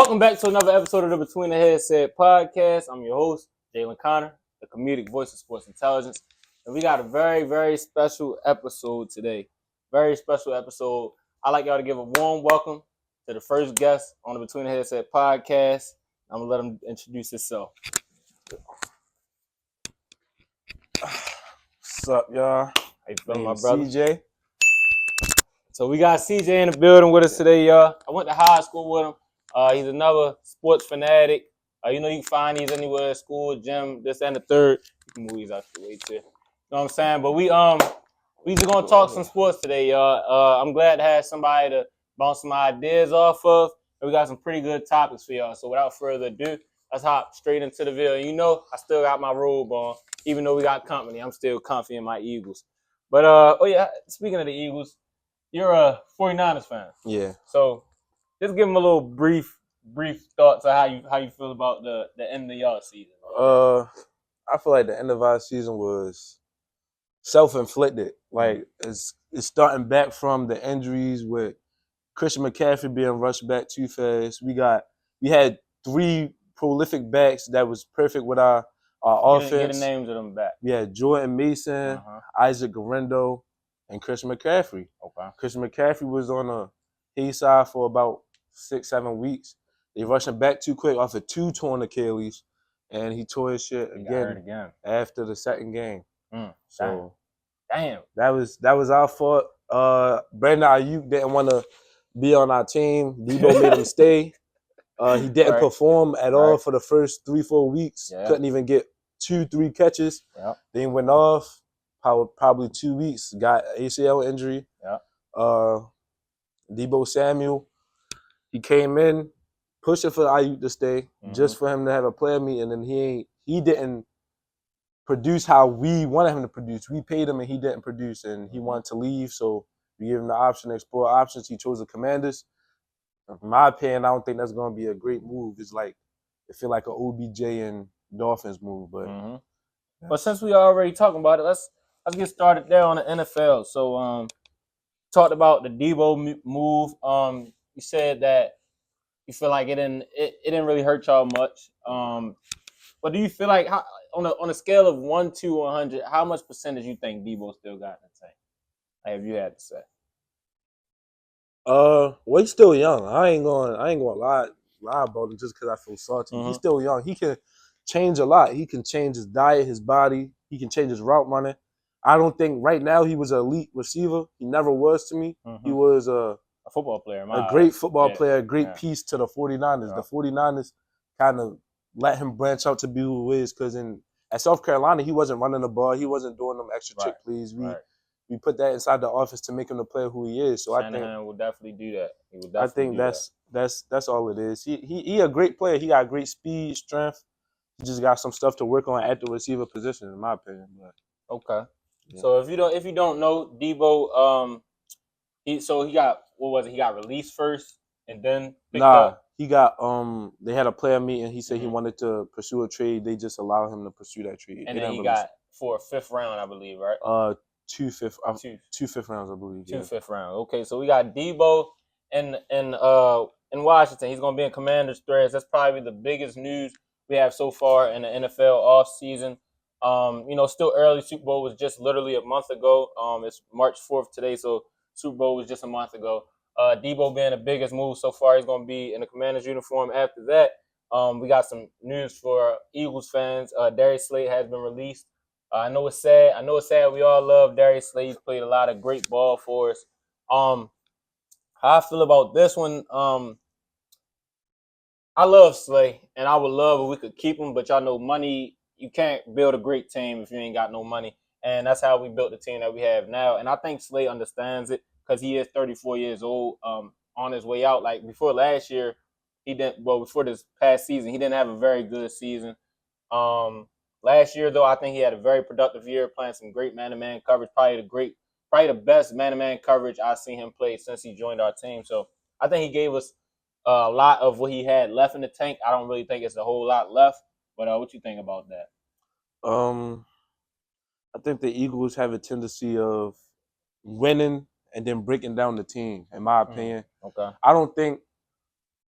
Welcome back to another episode of the Between the Headset podcast. I'm your host, Jalen Connor, the comedic voice of sports intelligence. And we got a very, very special episode today. Very special episode. I'd like y'all to give a warm welcome to the first guest on the Between the Headset podcast. I'm going to let him introduce himself. What's up, y'all? How you feeling, my Name's brother? CJ. So we got CJ in the building with us today, y'all. I went to high school with him. He's another sports fanatic. You can find these anywhere, school, gym, this and the third. You can move these out the way too. You know what I'm saying? But we just gonna talk some sports today, y'all. I'm glad to have somebody to bounce some ideas off of. And we got some pretty good topics for y'all. So without further ado, let's hop straight into the video. You know, I still got my robe on, even though we got company. I'm still comfy in my Eagles. But speaking of the Eagles, you're a 49ers fan. Yeah. So just give them a little brief thoughts of how you feel about the end of y'all season. I feel like the end of our season was self-inflicted. Like it's starting back from the injuries with Christian McCaffrey being rushed back too fast. We had three prolific backs that was perfect with our offense. Get the names of them back. We had Jordan Mason, Isaac Garendo, and Christian McCaffrey. Okay. Christian McCaffrey was on a hay side for about 6-7 weeks. They rushed him back too quick off of 2 torn Achilles, and he tore his shit again after the second game. So damn, that was our fault. Brandon Ayuk didn't want to be on our team. Debo made him stay. He didn't perform at all for the first 3-4 weeks. Yeah. Couldn't even get 2-3 catches. Yeah. Then went off. Probably 2 weeks. Got ACL injury. Yeah. Debo Samuel, he came in, pushing for Ayuk to stay, just for him to have a player meeting, and he didn't produce how we wanted him to produce. We paid him and he didn't produce, and he wanted to leave, so we gave him the option to explore options. He chose the Commanders. In my opinion, I don't think that's going to be a great move. It feel like an OBJ and Dolphins move, but But since we already talking about it, let's get started there on the NFL. So talked about the Debo move. You said that you feel like it didn't really hurt y'all much. But do you feel like on a scale of 1 to 100, how much percentage you think Debo still got in the tank? Like, if you had to say. Well, he's still young. I ain't gonna lie about it just because I feel salty. He's still young. He can change a lot. He can change his diet, his body. He can change his route running. I don't think right now he was an elite receiver. He never was to me. He was a football player. A great football player, a great piece to the 49ers. The 49ers kind of let him branch out to be who he is, because at South Carolina, he wasn't running the ball. He wasn't doing them extra trick plays. We put that inside the office to make him the player who he is. So Shanahan will definitely do that. He would I definitely think that's all it is. He a great player. He got great speed, strength. He just got some stuff to work on at the receiver position, in my opinion. But okay. Yeah. So if you don't know, Debo, he got, what was it? He got released first and then picked up? He got they had a player meeting. He said he wanted to pursue a trade. They just allowed him to pursue that trade. And then he got for a 5th round, I believe, right? 2 fifth rounds, I believe. 2 5th round. Okay, so we got Debo in Washington. He's gonna be in Commanders threads. That's probably the biggest news we have so far in the NFL offseason. Still early. Super Bowl was just literally a month ago. It's March 4th today, so Super Bowl was just a month ago. Debo being the biggest move so far. He's going to be in the Commanders uniform. After that, we got some news for Eagles fans. Darius Slade has been released. I know it's sad. We all love Darius Slade. He's played a lot of great ball for us. How I feel about this one, I love Slade, and I would love if we could keep him, but y'all know money. You can't build a great team if you ain't got no money. And that's how we built the team that we have now. And I think Slade understands it, because he is 34 years old, on his way out. Like, before last year, before this past season, he didn't have a very good season. Last year, though, I think he had a very productive year, playing some great man-to-man coverage, probably the best man-to-man coverage I've seen him play since he joined our team. So I think he gave us a lot of what he had left in the tank. I don't really think it's a whole lot left. But what you think about that? I think the Eagles have a tendency of winning and then breaking down the team, in my opinion. Okay. I don't think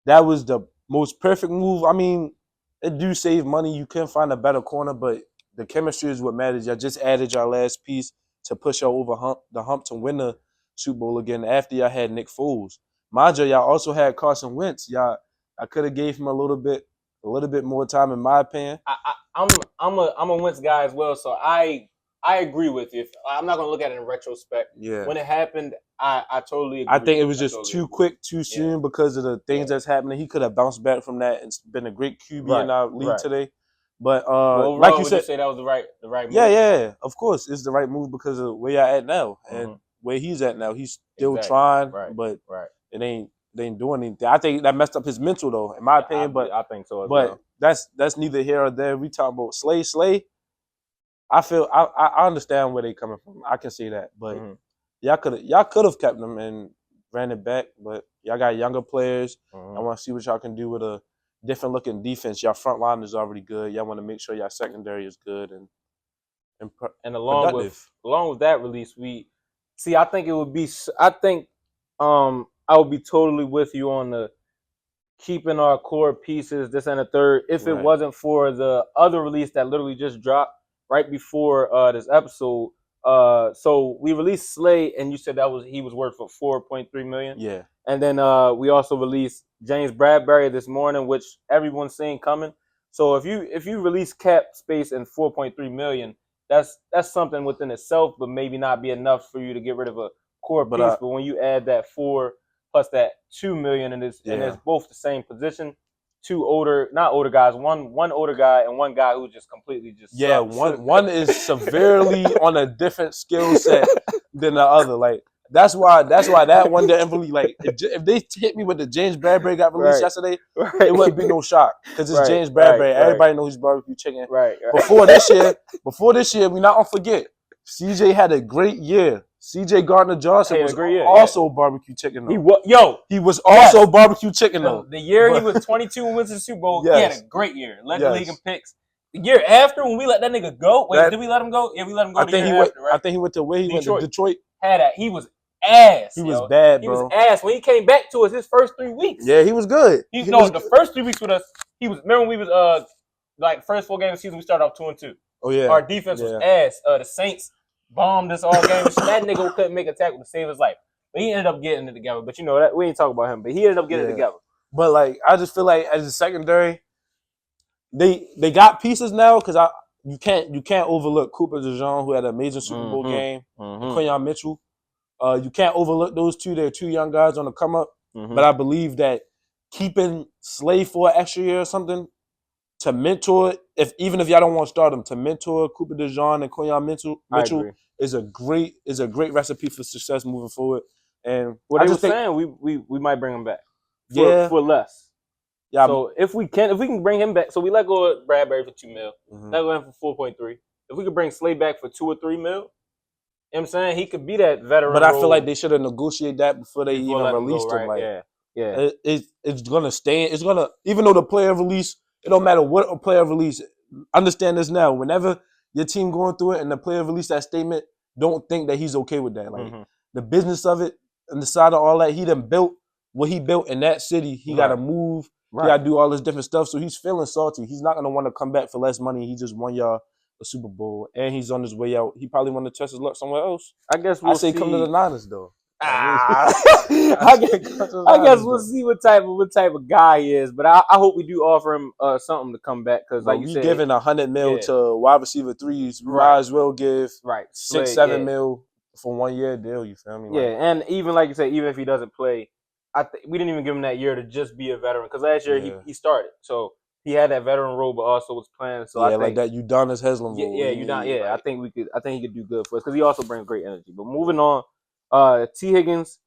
that was the most perfect move. I mean, it do save money. You can find a better corner, but the chemistry is what matters. Y'all just added your last piece to push y'all over the hump to win the Super Bowl again. After y'all had Nick Foles, mind you, y'all also had Carson Wentz. I could have gave him a little bit more time, in my opinion. I'm a Wentz guy as well, so I agree with you. I'm not gonna look at it in retrospect. Yeah. When it happened, I totally agree. I think it was just too quick, too soon because of the things that's happening. He could have bounced back from that and been a great QB in our league today. But well, like you said, would you say that was the right move? Yeah, of course, it's the right move because of where you're at now and where he's at now. He's still trying, but it ain't doing anything. I think that messed up his mental though, in my opinion. But I think so as well. That's neither here or there. We talk about Slay. I feel I understand where they coming from. I can see that, but y'all could have kept them and ran it back. But y'all got younger players. I want to see what y'all can do with a different looking defense. Y'all front line is already good. Y'all want to make sure y'all secondary is good and along productive. with that release, I think it would be. I think I would be totally with you on the keeping our core pieces, this and the third. If it wasn't for the other release that literally just dropped right before this episode. So we released Slay, and you said he was worth for $4.3 million. Yeah. And then we also released James Bradbury this morning, which everyone's seeing coming. So if you release cap space and $4.3 million, that's something within itself, but maybe not be enough for you to get rid of a core piece. But when you add that 4 plus that $2 million, and it's both the same position, not older guys, one older guy and one guy who just completely sucks. one is severely on a different skill set than the other. Like that's why that one didn't really like. If they hit me with the James Bradbury got released yesterday, it wouldn't be no shock because it's James Bradbury. Everybody knows he's barbecue chicken. Right. Before this year, we not gonna forget. CJ had a great year. CJ Gardner-Johnson was also barbecue chicken. He was also barbecue chicken though. The year he was 22 and went to the Super Bowl, he had a great year. Led the league in picks. The year after, when we let that nigga go, did we let him go? Yeah, we let him go. I think he went to where he went to Detroit. He was ass. He was bad, bro. He was ass when he came back to us. His first 3 weeks. Yeah, he was good. The first 3 weeks with us, he was. Remember when we was like first 4 games of the season, we started off 2-2. Oh yeah. Our defense was ass. The Saints bombed us all game. That nigga couldn't make a tackle to save his life. But he ended up getting it together. But you know that we ain't talking about him. But he ended up getting it together. But like I just feel like as a secondary, they got pieces now because you can't overlook Cooper DeJean, who had an amazing Super Bowl game, and Quinyon Mitchell. You can't overlook those two. They're 2 young guys on the come up. But I believe that keeping Slay for an extra year or something to mentor, even if y'all don't want to start them, to mentor Cooper DeJean and Quinyon Mitchell is a great recipe for success moving forward. And what I was saying, we might bring him back for less. Yeah. So if we can bring him back, so we let go of Bradbury for $2 million, let go of him for 4.3. If we could bring Slay back for $2 or $3 million, you know what I'm saying, he could be that veteran. But I feel like they should have negotiated that before they even released him. Like, it's gonna stay. It's gonna, even though the player release, it don't matter what a player release. Understand this now. Whenever your team going through it and the player release that statement, don't think that he's okay with that. Like the business of it and the side of all that, he done built what he built in that city. He got to move. He got to do all this different stuff. So he's feeling salty. He's not gonna want to come back for less money. He just won y'all a Super Bowl and he's on his way out. He probably want to test his luck somewhere else. I guess we'll see. Come to the Niners though. I guess we'll see what type of guy he is, but I hope we do offer him something to come back because like you said, giving $100 million to wide receiver threes, we might as well give $6-7 million for 1 year deal. You feel me? And even like you said, even if he doesn't play, we didn't even give him that year to just be a veteran because last year he started, so he had that veteran role, but also was playing. So I think like that Udonis Haslam role. I think he could do good for us because he also brings great energy. But moving on. T. Higgins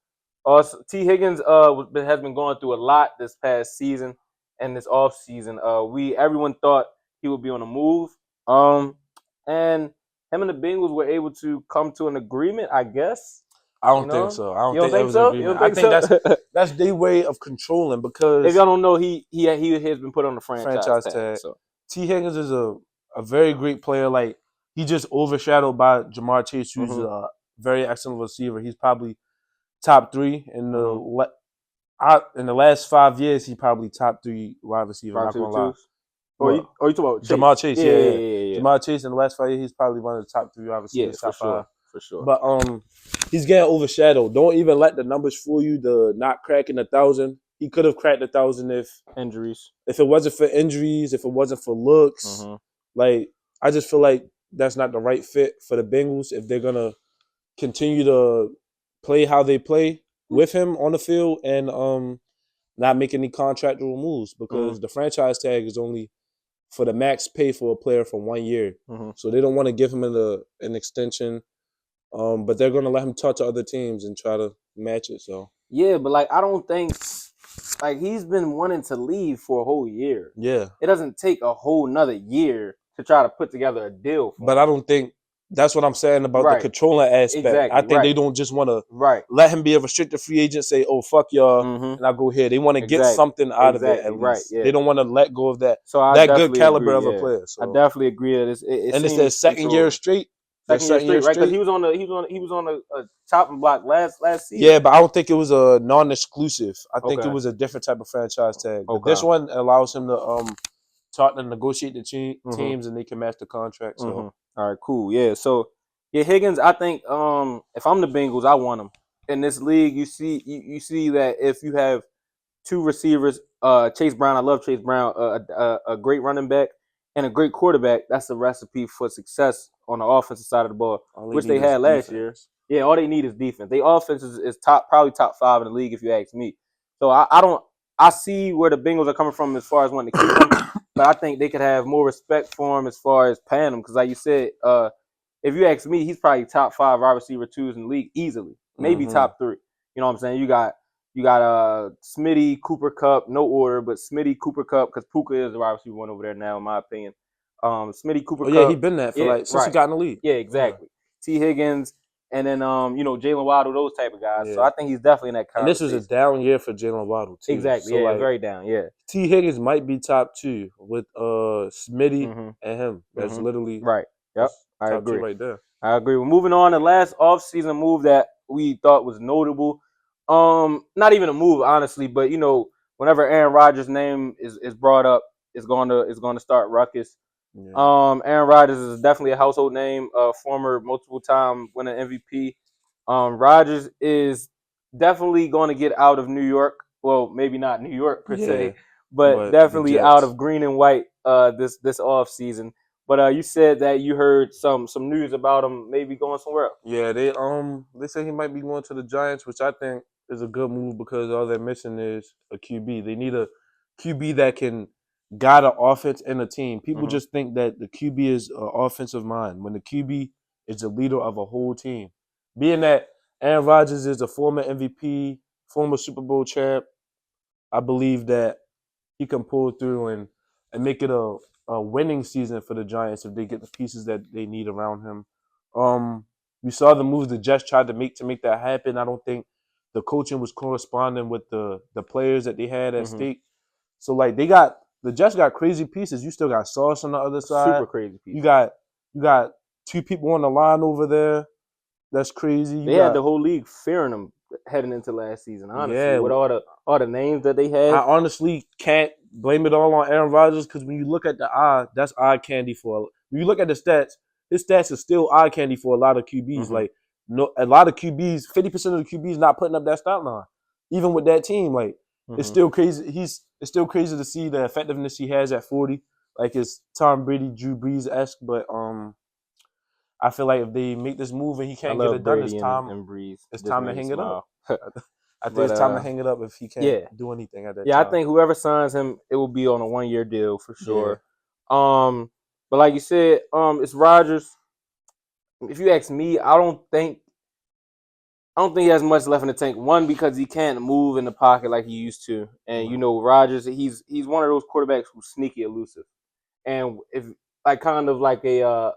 has been going through a lot this past season and this off season. Everyone thought he would be on a move. And him and the Bengals were able to come to an agreement, I guess. I don't think so. I don't think so. You don't think so? That's their way of controlling because if y'all don't know, he has been put on the franchise tag. So. T. Higgins is a very great player. Like he just overshadowed by Jamar Chase, who's very excellent receiver. He's probably top 3 in the. In the last 5 years, he probably top 3 wide receiver. Wide Not receiver gonna lie. twos? What? Or you talking about Chase? Jamar Chase, yeah. Yeah. Jamar Chase in the last 5 years, he's probably one of the top 3 wide Yeah, receivers, for top 5. sure. But he's getting overshadowed. Don't even let the numbers fool you. The not cracking 1,000. He could have cracked 1,000 Injuries. if it wasn't for injuries, if it wasn't for looks. Mm-hmm. Like I just feel like that's not the right fit for the Bengals if they're gonna continue to play how they play with him on the field and not make any contractual moves because the franchise tag is only for the max pay for a player for 1 year. Mm-hmm. So they don't want to give him an extension. But they're gonna let him talk to other teams and try to match it. So yeah, but like I don't think like he's been wanting to leave for a whole year. yeah, It doesn't take a whole nother year to try to put together a deal for but him. I don't think that's what I'm saying about the controlling aspect. Exactly, I think they don't just want to let him be a restricted free agent. Say, oh fuck y'all, and I go here. They want to get something out of it at least. Yeah. They don't want to let go of that So I that definitely good caliber agree, of a player. So I definitely agree that and it's their second year straight. Second year straight, right? Because he was on a chopping block last season. Yeah, but I don't think it was a non-exclusive. I think it was a different type of franchise tag. But this one allows him to talk to negotiate the teams and they can match the contract. So all right, cool. Yeah. So yeah, Higgins, I think if I'm the Bengals, I want him. In this league, you see that if you have 2 receivers, Chase Brown, I love Chase Brown, a great running back and a great quarterback, that's a recipe for success on the offensive side of the ball, which they had last year. Yeah, all they need is defense. Their offense is probably top 5 in the league if you ask me. So I see where the Bengals are coming from as far as wanting to keep him, but I think they could have more respect for him as far as paying him because, like you said, if you ask me, he's probably top 5 wide receiver 2s in the league easily, maybe top 3. You know what I'm saying? You got Smitty, Cooper Cup, no order, but Smitty, Cooper Cup, because Puka is the wide receiver 1 over there now, in my opinion. Smitty, Cooper Cup. Yeah, he been that for since he got in the league. Yeah, exactly. T. Higgins, and then Jalen Waddle, those type of guys. Yeah. So I think he's definitely in that conversation. And this was a down year for Jalen Waddle too. Exactly. So yeah, very down. Yeah. T. Higgins might be top 2 with Smitty and him. That's literally right. Yep. I agree. Right there. I agree. We're moving on. The last offseason move that we thought was notable. Not even a move, honestly, but whenever Aaron Rodgers' name is brought up, it's going to start ruckus. Yeah. Aaron Rodgers is definitely a household name, former multiple time winning MVP. Rodgers is definitely going to get out of New York. Well, maybe not New York per se, but definitely out of green and white this off season. But you said that you heard some news about him maybe going somewhere else. Yeah, they say he might be going to the Giants, which I think is a good move because all they're missing is a QB. They need a QB that can guide an offense and a team. People just think that the QB is an offensive mind when the QB is the leader of a whole team. Being that Aaron Rodgers is a former MVP, former Super Bowl champ, I believe that he can pull through and make it a winning season for the Giants if they get the pieces that they need around him. We saw the moves the Jets tried to make that happen. I don't think the coaching was corresponding with the players that they had at stake. So like the Jets got crazy pieces. You still got Sauce on the other side. Super crazy pieces. You got 2 people on the line over there. That's crazy. They had the whole league fearing them heading into last season, honestly, with all the names that they had. I honestly can't blame it all on Aaron Rodgers because when you look at the eye, that's eye candy for. When you look at the stats, his stats are still eye candy for a lot of QBs. Like a lot of QBs, 50% of the QBs not putting up that stat line, even with that team. Like it's still crazy. It's still crazy to see the effectiveness he has at 40. Like it's Tom Brady, Drew Brees-esque, but I feel like if they make this move and he can't get it done, it's time to hang it up. I think it's time to hang it up if he can't do anything at that time. Yeah, I think whoever signs him, it will be on a 1-year deal for sure. Yeah. But like you said, it's Rodgers. If you ask me, I don't think he has much left in the tank. One, because he can't move in the pocket like he used to, and Rodgers, he's one of those quarterbacks who's sneaky elusive, and if like kind of like a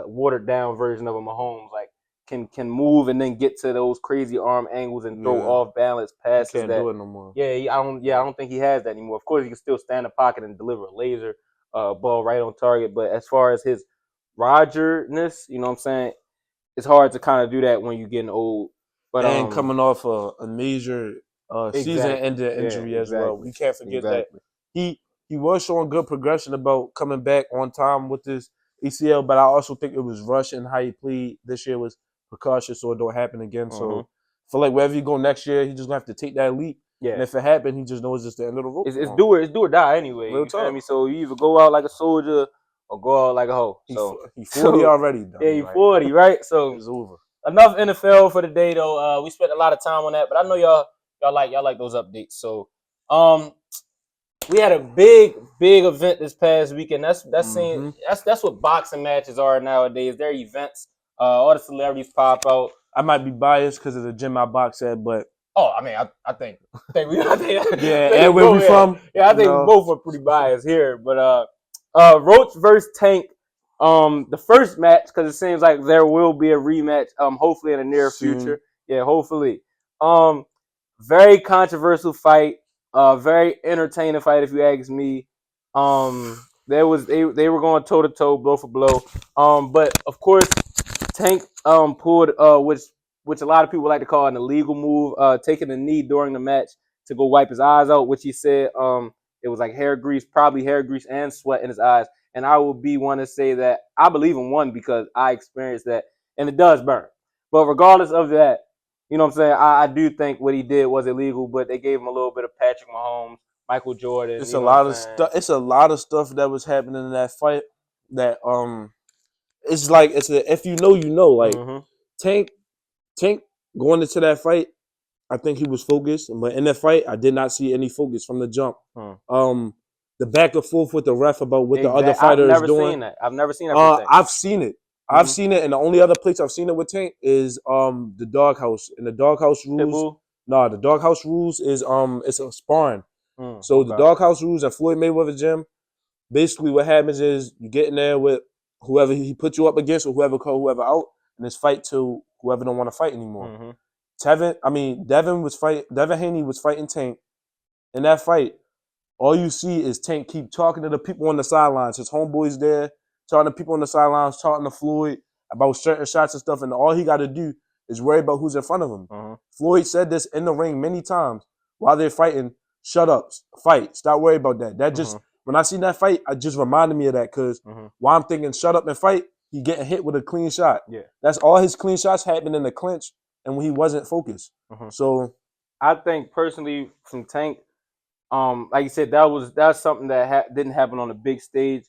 watered down version of a Mahomes, like can move and then get to those crazy arm angles and throw off balance passes. He can't do it no more. I don't think he has that anymore. Of course, he can still stand in the pocket and deliver a laser ball right on target, but as far as his Rodgerness, you know what I'm saying, it's hard to kind of do that when you're getting old. But coming off a major season-ending injury as well. We can't forget that he was showing good progression about coming back on time with this ACL, but I also think it was rushed and how he played this year was precautious so it don't happen again. So I feel like wherever you go next year, he just gonna have to take that leap. Yeah. And if it happens, he just knows it's the end of the road. It's do or die anyway. You feel me? So you either go out like a soldier or go out like a hoe. So he's 40 already. Though, yeah, he's 40, right? So it's over. Enough NFL for the day, though. We spent a lot of time on that, but I know y'all like those updates. So, we had a big event this past weekend. That's what boxing matches are nowadays. They're events. All the celebrities pop out. I might be biased because of the gym I box at, but I mean, I think we and where we from? Yeah, I think we both are pretty biased here. But Roach versus Tank. The first match, because it seems like there will be a rematch. Hopefully in the near future. Yeah, hopefully. Very controversial fight. Very entertaining fight, if you ask me. They were going toe to toe, blow for blow. But of course, Tank pulled which a lot of people like to call an illegal move, taking a knee during the match to go wipe his eyes out, which he said it was like probably hair grease and sweat in his eyes. And I will be one to say that I believe in one because I experienced that, and it does burn. But regardless of that, you know what I'm saying, I do think what he did was illegal, but they gave him a little bit of Patrick Mahomes, Michael Jordan. It's a lot of stuff. It's a lot of stuff that was happening in that fight that it's like if you know, you know. Like Tank going into that fight, I think he was focused, but in that fight, I did not see any focus from the jump. The back and forth with the ref about what the other fighter is doing. I've never seen that. I've seen it. I've seen it, and the only other place I've seen it with Tank is the doghouse. And the doghouse rules. No, the doghouse rules is it's a sparring. So the doghouse rules at Floyd Mayweather gym. Basically, what happens is you get in there with whoever he put you up against, or whoever called whoever out, and it's fight till whoever don't want to fight anymore. Devin Haney was fighting Tank. In that fight, all you see is Tank keep talking to the people on the sidelines. His homeboys there, talking to people on the sidelines, talking to Floyd about certain shots and stuff, and all he got to do is worry about who's in front of him. Floyd said this in the ring many times while they're fighting. Shut up, fight. Stop worrying about that. That just when I seen that fight, it just reminded me of that because while I'm thinking shut up and fight, he getting hit with a clean shot. Yeah, that's all his clean shots happened in the clinch and when he wasn't focused. So I think personally from Tank, like you said, that's something that didn't happen on a big stage.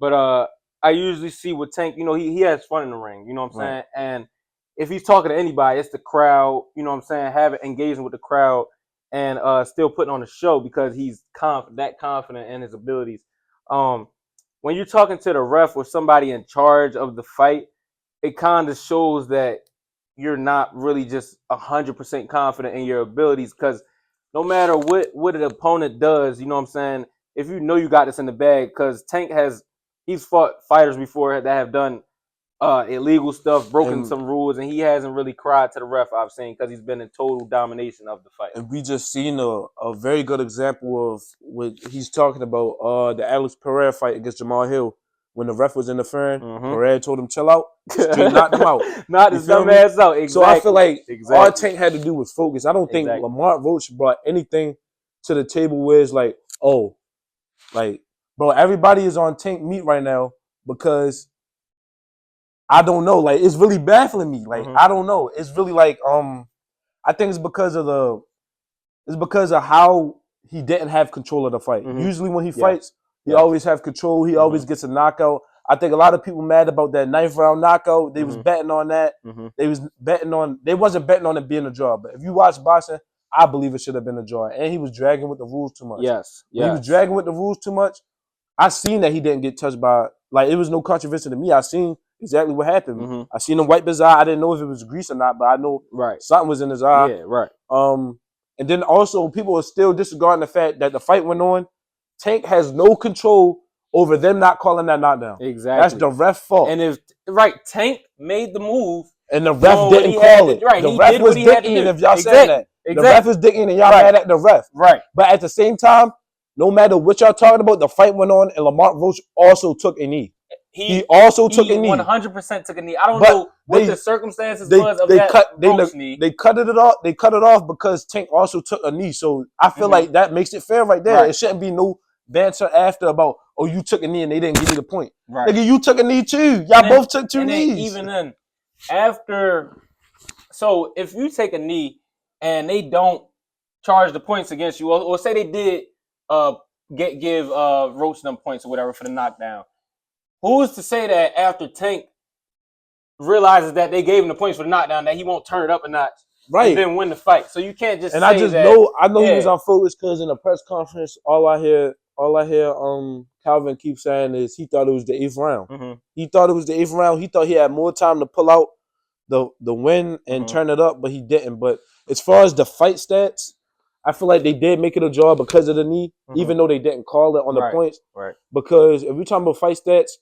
But I usually see with Tank, you know, he has fun in the ring. You know what I'm saying? And if he's talking to anybody, it's the crowd. You know what I'm saying? Engaging with the crowd and still putting on a show because he's that confident in his abilities. When you're talking to the ref or somebody in charge of the fight, it kind of shows that you're not really just 100% confident in your abilities because no matter what an opponent does, you know what I'm saying, if you know you got this in the bag, because Tank he's fought fighters before that have done illegal stuff, broken some rules, and he hasn't really cried to the ref, I've seen, because he's been in total domination of the fight. And we just seen a very good example of what he's talking about, the Alex Pereira fight against Jamal Hill. When the ref was interfering, Pereira told him, chill out, straight knocked him out. Knocked his dumb ass out, exactly. So I feel like all Tank had to do was focus. I don't think Lamar Roach brought anything to the table where it's like, bro, everybody is on Tank meat right now because I don't know. Like, it's really baffling me. Like, I don't know. It's really like, I think it's because of how he didn't have control of the fight. Usually when he fights, he always have control. He always gets a knockout. I think a lot of people mad about that 9th round knockout. They was betting on that. They wasn't betting on it being a draw. But if you watch boxing, I believe it should have been a draw. And he was dragging with the rules too much. Yes. When he was dragging with the rules too much, I seen that he didn't get touched by, like, it was no controversy to me. I seen exactly what happened. I seen him wipe his eye. I didn't know if it was grease or not, but I know something was in his eye. Yeah, right. And then also people are still disregarding the fact that the fight went on. Tank has no control over them not calling that knockdown. Exactly. That's the ref's fault. And Tank made the move. And the ref didn't call it. The ref was dicking if y'all saying that. The ref was dicking and y'all mad at the ref. Right. But at the same time, no matter what y'all talking about, the fight went on and Lamar Roach also took a knee. he also took a knee. 100% took a knee. I don't But know what the circumstances was of that Roach knee. They cut it off. They cut it off because Tank also took a knee. So I feel like that makes it fair right there. Right. It shouldn't be no banter after about, oh, you took a knee and they didn't give you the point. Right. Nigga, you took a knee too. Y'all both took two knees. Even then, after, so if you take a knee and they don't charge the points against you, or say they did give Roach them points or whatever for the knockdown, who's to say that after Tank realizes that they gave him the points for the knockdown that he won't turn it up a notch, right, and then win the fight? So you can't just. And say I know he was on focus because in the press conference, all I hear Calvin keep saying is he thought it was the 8th round. He thought it was the 8th round. He thought he had more time to pull out the win and turn it up, but he didn't. But as far as the fight stats, I feel like they did make it a draw because of the knee, even though they didn't call it on the points. Right. Because if we're talking about fight stats,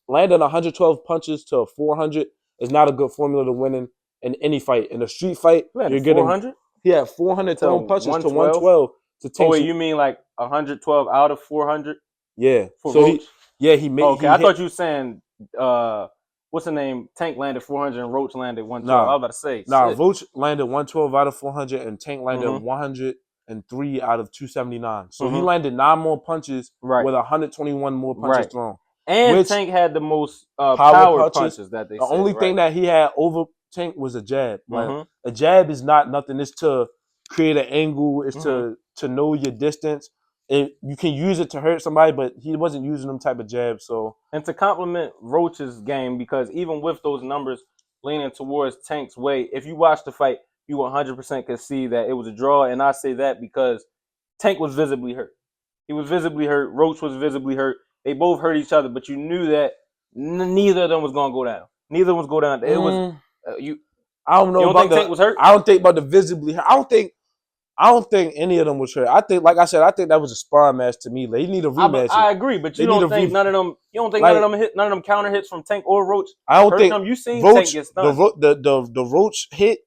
landing 112 punches to 400 is not a good formula to winning in any fight. In a street fight, you're getting 400. He had 400 thrown punches to 112. Oh wait, you mean like 112 out of 400? Yeah. So he made. Okay, I thought you were saying what's the name? Tank landed 400 and Roach landed 112. I was about to say. Roach landed 112 out of 400 and Tank landed 103 out of 279. So he landed 9 more punches with 121 more punches thrown. And Tank had the most power punches that they. The only thing that he had over Tank was a jab. Like, a jab is not nothing. It's to create an angle. It's to know your distance. You can use it to hurt somebody, but he wasn't using them type of jabs. So, and to compliment Roach's game, because even with those numbers leaning towards Tank's way, if you watch the fight, you 100% could see that it was a draw. And I say that because Tank was visibly hurt. He was visibly hurt. Roach was visibly hurt. They both hurt each other, but you knew that neither of them was going to go down. Neither of them was go down. It was I don't know. You don't think Tank was hurt? I don't think about the visibly hurt. I don't think any of them was hurt. I think, like I said, that was a sparring match to me. They need a rematch. I agree, but you don't think none of them. You don't think none of them counter hits from Tank or Roach? I don't think them. You seen Roach, Tank get stunned. The Roach hit.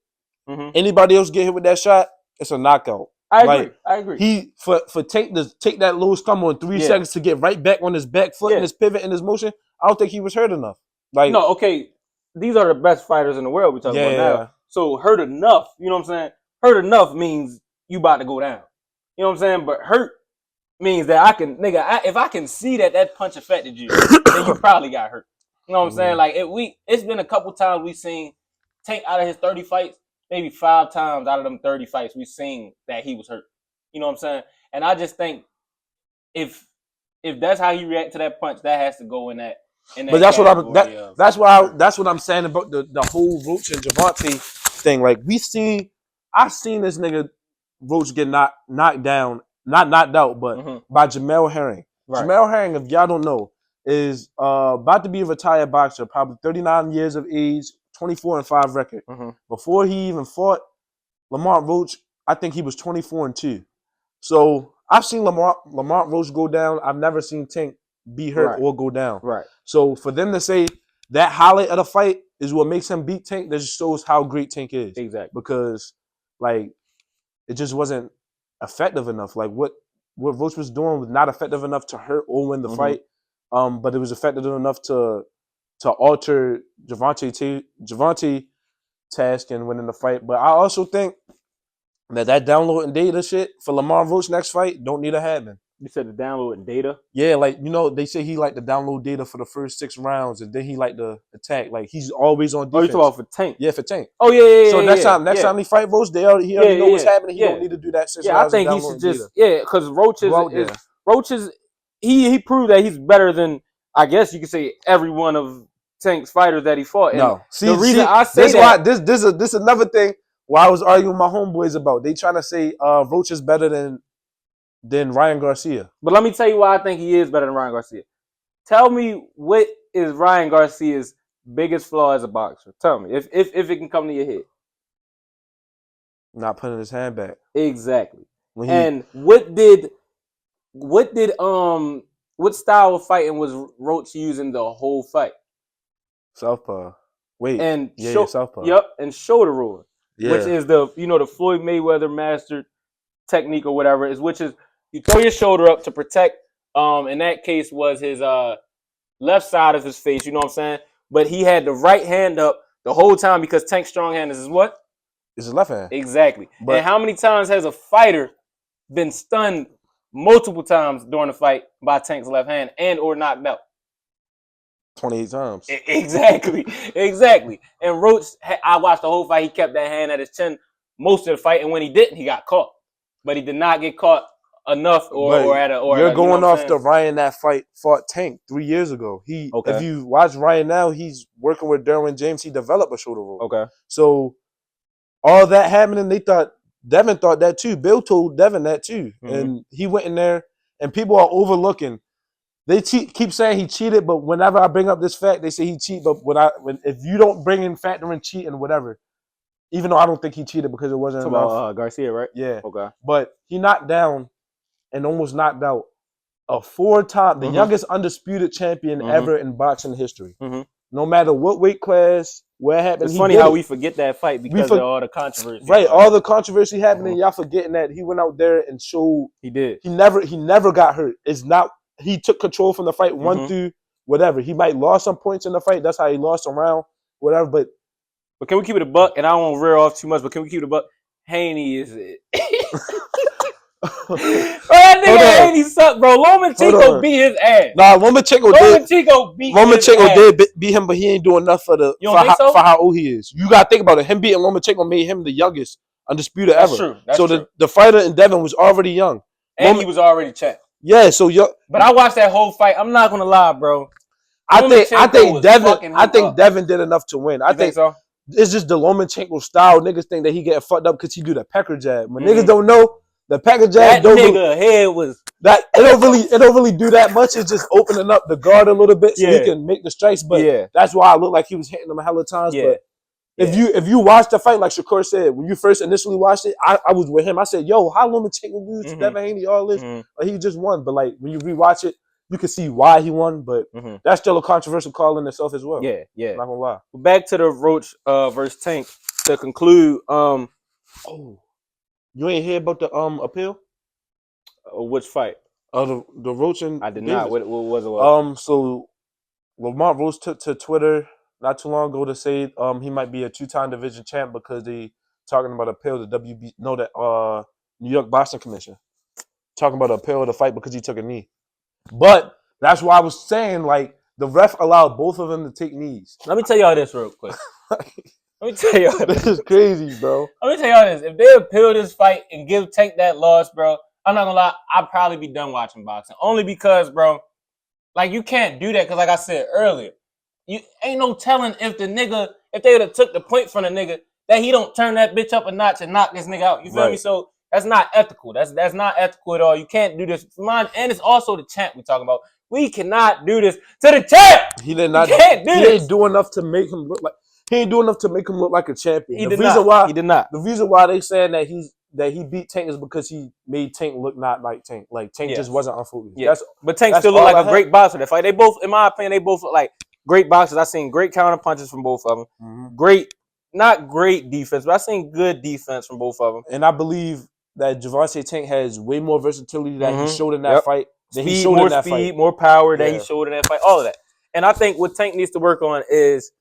Anybody else get hit with that shot? It's a knockout. I agree. He for Tank to take that little stumble in 3 seconds to get right back on his back foot and his pivot and his motion. I don't think he was hurt enough. Like, no, okay, these are the best fighters in the world we're talking about now. So hurt enough, you know what I'm saying? Hurt enough means you about to go down. You know what I'm saying? But hurt means that if I can see that punch affected you, then you probably got hurt. You know what I'm saying? Like it's been a couple times we've seen Tank out of his 30 fights, maybe 5 times out of them 30 fights we've seen that he was hurt. You know what I'm saying? And I just think if that's how you react to that punch, that has to go in that. But that's what I'm saying about the whole Roach and Gervonta thing. Like I've seen this nigga Roach get knocked down, not knocked out, but by Jamel Herring. Right. Jamel Herring, if y'all don't know, is about to be a retired boxer, probably 39 years of age, 24-5 record. Before he even fought Lamont Roach, I think he was 24-2. So I've seen Lamont Roach go down. I've never seen Tank be hurt or go down. Right. So for them to say that highlight of the fight is what makes him beat Tank, that just shows how great Tank is. Exactly. Because like it just wasn't effective enough. Like what Roach was doing was not effective enough to hurt or win the fight. But it was effective enough to alter Gervonta task and winning the fight. But I also think that downloading data shit for Lamont Roach next fight don't need to happen. You said the downloading data? Yeah, like, they say he like to download data for the first 6 rounds and then he like to attack. Like, he's always on defense. Oh, you talking about for Tank? Yeah, for Tank. Oh, yeah. So next time he fight Roach, he already know what's happening. He don't need to do that 6 rounds. I think he should just, because Roach is, he proved that he's better than, I guess you could say, every one of Tank's fighters that he fought. And the reason I say this is another thing why I was arguing with my homeboys about. They trying to say Roach is better than Ryan Garcia. But let me tell you why I think he is better than Ryan Garcia. Tell me what is Ryan Garcia's biggest flaw as a boxer? Tell me if it can come to your head. Not putting his hand back. Exactly. And what style of fighting was Roach using the whole fight? Southpaw. Southpaw. Yep, and shoulder rolling. Yeah. Which is the Floyd Mayweather mastered technique or whatever, which is you throw your shoulder up to protect. In that case was his left side of his face. You know what I'm saying? But he had the right hand up the whole time because Tank's strong hand is his what? It's his left hand. Exactly. But and how many times has a fighter been stunned multiple times during the fight by Tank's left hand and or knocked out? 28 times. Exactly. And Roach, I watched the whole fight. He kept that hand at his chin most of the fight, and when he didn't, he got caught. But he did not get caught enough you're going off the Ryan that fought Tank 3 years ago. If you watch Ryan now, he's working with Derwin James. He developed a shoulder roll. Okay. So all that happening, Devin thought that too. Bill told Devin that too. Mm-hmm. And he went in there, and people are overlooking. They keep saying he cheated, but whenever I bring up this fact, they say he cheated. But if you don't bring in factor in cheating, whatever, even though I don't think he cheated because it wasn't enough. About Garcia, right? Yeah. Okay. But he knocked down and almost knocked out a 4-time, the youngest undisputed champion ever in boxing history. Mm-hmm. No matter what weight class, what happened. It's funny how we forget that fight because of all the controversy. Right, all the controversy happening. Y'all forgetting that he went out there and showed he did. He never got hurt. It's not. He took control from the fight, won through whatever. He might lost some points in the fight. That's how he lost around, whatever. But can we keep it a buck? And I don't want to rear off too much, but can we keep it a buck? Haney is it. Bro, that nigga Haney sucked, bro. Lomachenko beat his ass. Nah, Lomachenko did beat him, but he ain't doing enough for how old he is. You gotta think about it. Him beating Lomachenko made him the youngest undisputed ever. True. The fighter in Devin was already young. And he was already checked. Yeah, so but I watched that whole fight. I'm not gonna lie, bro. I think Devin did enough to win. I think so. It's just the Lomachenko style. Niggas think that he getting fucked up because he do the pecker jab. When niggas don't know, the package jab head was that it don't really do that much. It's just opening up the guard a little bit so he can make the strikes. But that's why I look like he was hitting them a hell of times. But if you watch the fight, like Shakur said, when you first initially watched it, I was with him. I said, "Yo, how Lomachenko lose to Devin Haney? All this, like, he just won." But like when you rewatch it, you can see why he won. But that's still a controversial call in itself as well. Yeah. Not gonna lie. Back to the Roach versus Tank to conclude. You ain't hear about the appeal? Which fight? The Roach and I did not. What was it? So Lamont Roach took to Twitter not too long ago to say he might be a 2-time division champ because they talking about appeal the New York Boxing Commission talking about appeal of the fight because he took a knee. But that's why I was saying like the ref allowed both of them to take knees. Let me tell y'all this real quick. Let me tell y'all this. This is crazy, bro. Let me tell y'all this. If they appeal this fight and give Tank that loss, bro, I'm not gonna lie, I'd probably be done watching boxing. Only because, bro, like you can't do that because like I said earlier, you ain't no telling if they would have took the point from the nigga that he don't turn that bitch up a notch and knock this nigga out. You feel me? So that's not ethical. That's not ethical at all. You can't do this. And it's also the champ we talking about. We cannot do this to the champ. He did not. He ain't do enough to make him look like. He ain't doing enough to make him look like a champion. He did not. The reason why they saying that he beat Tank is because he made Tank look not like Tank. Like Tank just wasn't unfocused. Yeah. But Tank still look like a great boxer. That fight, they both, in my opinion, look like great boxers. I seen great counter punches from both of them. Great, not great defense, but I seen good defense from both of them. And I believe that Gervonta Tank has way more versatility that he showed in that fight. More power that he showed in that fight. All of that. And I think what Tank needs to work on is.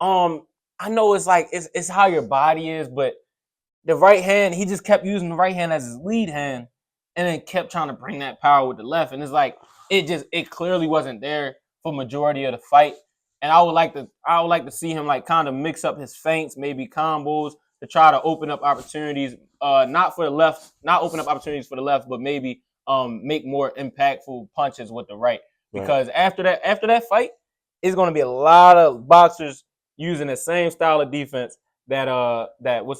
I know it's like it's how your body is, but the right hand, he just kept using the right hand as his lead hand, and then kept trying to bring that power with the left, and it's like it clearly wasn't there for majority of the fight. And I would like to see him like kind of mix up his feints, maybe combos to try to open up opportunities. Not open up opportunities for the left, but maybe make more impactful punches with the right. Because after that fight, it's going to be a lot of boxers using the same style of defense that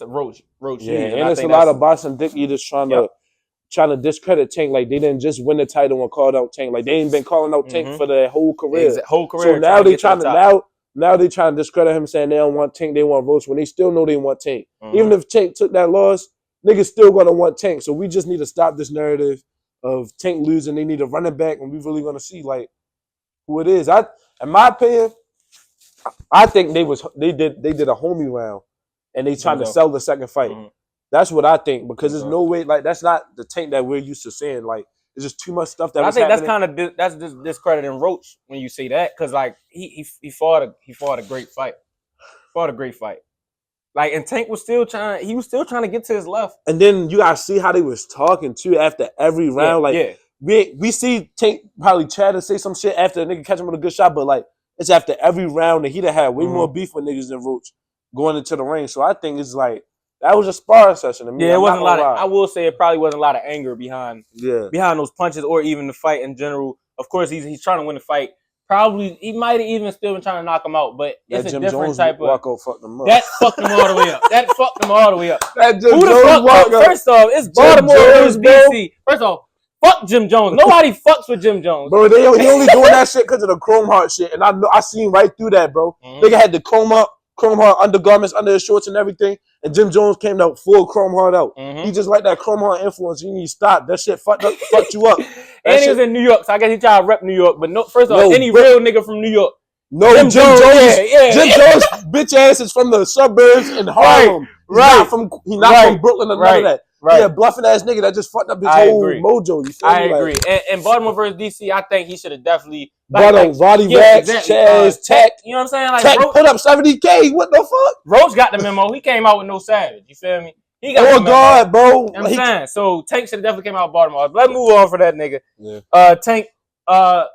Roach used. And it's a lot of boxing dicky just trying to discredit Tank. Like they didn't just win the title and called out Tank. Like they ain't been calling out Tank for their whole career. So now they trying to discredit him, saying they don't want Tank, they want Roach when they still know they want Tank. Even if Tank took that loss, niggas still gonna want Tank. So we just need to stop this narrative of Tank losing. They need to run it back, and we really gonna see like who it is. In my opinion, I think they did a homie round, and they trying to sell the second fight. That's what I think because there's no way like that's not the Tank that we're used to seeing. Like It's just too much stuff that I was think happening. that's discrediting Roach when you say that, because like he fought a great fight. Fought a great fight. Like, and Tank was still trying to get to his left. And then you gotta see how they was talking too after every round. We see Tank probably chat and say some shit after a nigga catch him with a good shot, but like it's after every round that he done had way more beef with niggas than Roach going into the ring. So I think it's like that was a sparring session to me. Yeah, it wasn't a lot of. I will say it probably wasn't a lot of anger behind those punches or even the fight in general. Of course, he's trying to win the fight. Probably he might have even still been trying to knock him out, but it's a different type of walkout fucked him up. That fucked him all the way up. That fucked him all the way up. That Jim Who the Jones fuck? First off, it's Baltimore versus DC. First off, fuck Jim Jones. Nobody fucks with Jim Jones. Bro, he only doing that shit because of the Chrome Heart shit, and I seen right through that, bro. Nigga had the Chrome Heart undergarments under his shorts and everything, and Jim Jones came out full Chrome Heart out. He just like that Chrome Heart influence. You need to stop. That shit fucked you up. And he was in New York, so I guess he tried to rep New York. But first off, any real nigga from New York. No, Jim Jones. Jim Jones, bitch ass is from the suburbs in Harlem. He's not from Brooklyn or none of that. Right. Yeah, bluffing ass nigga that just fucked up his whole mojo. You feel me? I agree. And Baltimore versus DC, I think he should have definitely Roddy Rax, Chaz, Tech. You know what I'm saying? Like Tech put up 70K. What the fuck? Roach got the memo. He came out with no savage. You feel me? He got the memo. God, bro. You know what I'm saying? So Tank should have definitely came out of Baltimore. Let's move on for that nigga. Yeah. Tank, I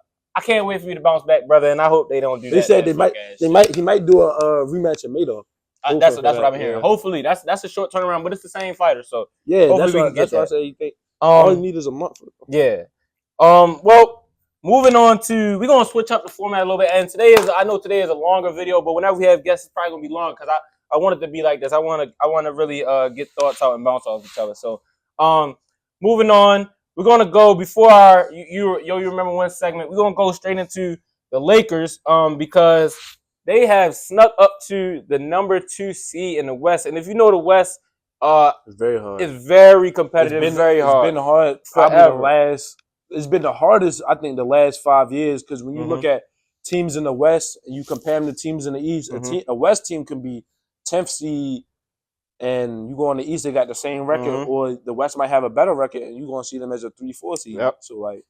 can't wait for you to bounce back, brother, and I hope they don't do that. They said he might do a rematch of Madoff. That's what I've been hearing. Yeah. Hopefully, that's a short turnaround, but it's the same fighter, so yeah, hopefully that's why I say you think all you need is a month. Yeah. Well, moving on to we're gonna switch up the format a little bit, and I know today is a longer video, but whenever we have guests, it's probably gonna be long because I want it to be like this. I want to really get thoughts out and bounce off each other. So, moving on, we're gonna go before our you remember one segment. We're gonna go straight into the Lakers, because they have snuck up to the number 2 seed in the West, and if you know the West, it's very hard. It's very competitive. It's very hard. It's been hard forever. It's been the hardest, I think, the last 5 years, because when you look at teams in the West and you compare them to teams in the East, a West team can be 10th seed, and you go on the East, they got the same record, or the West might have a better record, and you're going to see them as a 3-4 seed. Yep. So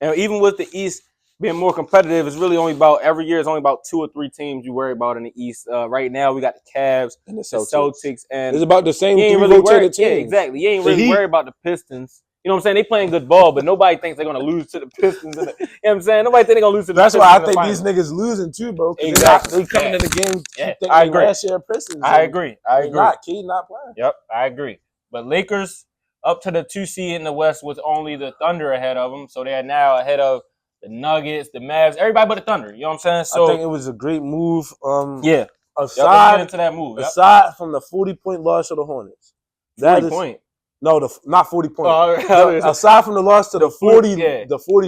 and even with the East being more competitive, it's really only about every year. It's only about 2 or 3 teams you worry about in the East. Right now, we got the Cavs and the Celtics, and it's about the same. You ain't really worried. Yeah, exactly. You ain't really worried about the Pistons. You know what I'm saying? They playing good ball, but nobody thinks they're gonna lose to the Pistons. You know what I'm saying? Nobody think they're gonna lose to the Pistons. That's why I think these niggas losing too, bro. Exactly. They coming in the game. Yeah, I agree. Last year Pistons. I agree. Not playing. Yep, I agree. But Lakers up to the 2 seed in the West with only the Thunder ahead of them, so they are now ahead of the Nuggets, the Mavs, everybody but the Thunder. You know what I'm saying? So I think it was a great move. Aside get into that move. Aside from the 40-point loss to the Hornets. 40 point. No, not 40 points. Aside from the loss to the 40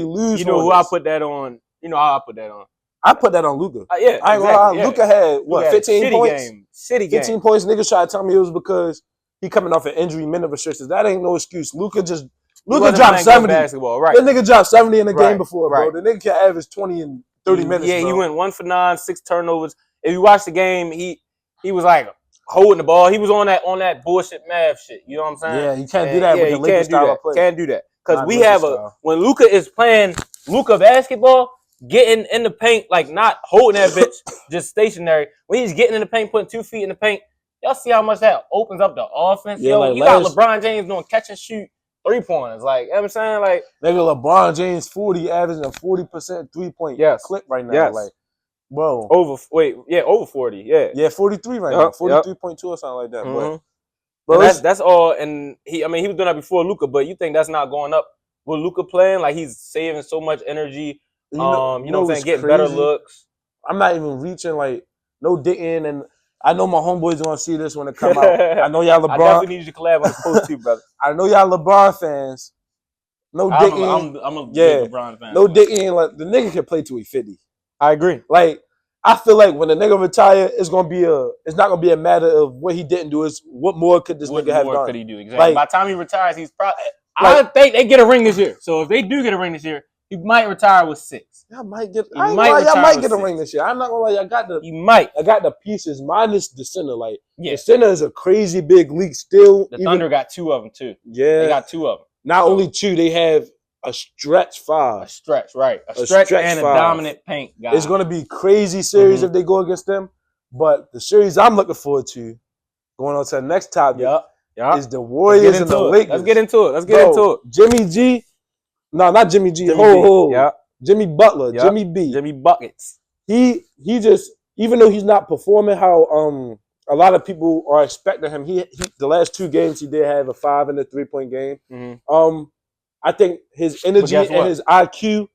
lose. You know who I put that on? You know how I put that on? I put that on Luka. I ain't gonna lie. Luka had 15 points? Shitty game. 15 points. Niggas try to tell me it was because he coming off an injury minute restrictions. That ain't no excuse. Luka dropped 70. Basketball, right? That nigga dropped 70 in the game before, bro. The nigga can average 20 in 30 minutes. Yeah, bro. He went 1 for 9, 6 turnovers. If you watch the game, he was like holding the ball. He was on that bullshit math shit. You know what I'm saying? Yeah, you can't do that with the Lakers style of play. Can't do that. Because we have when Luka is playing Luka basketball, getting in the paint, like not holding that bitch, just stationary. When he's getting in the paint, putting 2 feet in the paint, y'all see how much that opens up the offense. Yeah, you got LeBron James doing catch and shoot 3-pointers. Like, you know what I'm saying? Like, nigga, LeBron James 40 averaging a 40% 3-point clip right now. Yes. Like, bro. Over 40. Yeah, 43 right now. 43.2 or something like that. But that's all. And he was doing that before Luka, but you think that's not going up with Luka playing? Like, he's saving so much energy. You know what I'm saying? Getting better looks. I'm not even reaching, like, no dicking, and I know my homeboys gonna see this when it come out. I know y'all LeBron. I definitely need you to collab on the post too, brother. I know y'all LeBron fans. No dicking. I'm a big LeBron fan. No dicking. Like, the nigga can play till he's 50. I agree. Like, I feel like when the nigga retire, it's not gonna be a matter of what he didn't do. It's what more could this nigga have done. What more could he do? Exactly. Like, by the time he retires, he's probably. I think they get a ring this year. So if they do get a ring this year, he might retire with 6. Y'all might get. Y'all might get a ring this year. I'm not gonna lie. I got the pieces minus the center. Like, the center is a crazy big league still. The Thunder got 2 of them too. Yeah, they got 2 of them. Not only 2, they have a stretch five. A stretch, right? A stretch and a five. dominant paint guy. It's going to be crazy series if they go against them. But the series I'm looking forward to, going on to the next topic, is the Warriors and the Lakers. Let's get into it. Jimmy G. No, not Jimmy G. Jimmy Butler. Jimmy B. Jimmy Buckets. He just, even though he's not performing how a lot of people are expecting him, he the last 2 games he did have a 5 and a 3-point game. Mm-hmm. I think his energy and his IQ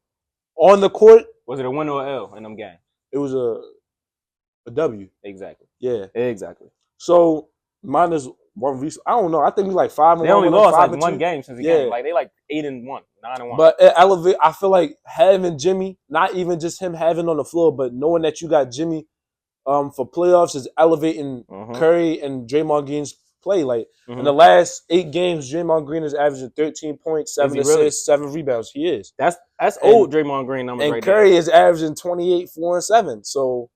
on the court. Was it a win or an L in them games? It was a W. Exactly. Yeah. Exactly. So minus 1 recent. I don't know. I think we like 5 and 1. They only lost like 1 game since the game. Like they like 8-1, 9-1. But it elevate. I feel like having Jimmy, not even just him having on the floor, but knowing that you got Jimmy for playoffs is elevating Curry and Draymond Green's play. Like in the last 8 games, Draymond Green is averaging 13 points, 7 assists, 7 rebounds. He is. That's old Draymond Green numbers. And Curry is averaging 28, 4 and 7. So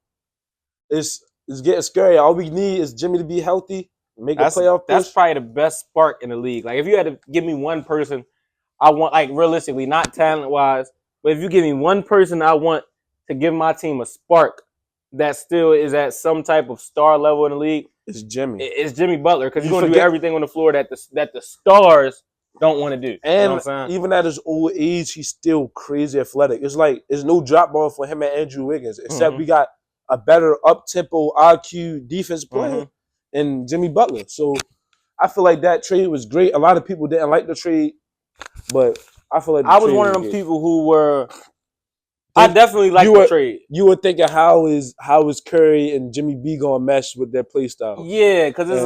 it's getting scary. All we need is Jimmy to be healthy, make a playoff push. That's probably the best spark in the league. Like if you had to give me one person, I want, like realistically, not talent wise, but if you give me one person, I want to give my team a spark that still is at some type of star level in the league. It's Jimmy. It's Jimmy Butler because he's going to do everything on the floor that the stars don't want to do. And you know what I'm saying? Even at his old age, he's still crazy athletic. It's like there's no drop ball for him and Andrew Wiggins, except we got a better up-tempo IQ defense player in Jimmy Butler. So I feel like that trade was great. A lot of people didn't like the trade, but I feel like I was one of them people who were. I definitely like the trade. You were thinking how is Curry and Jimmy B gonna mesh with their play style? Yeah, because it's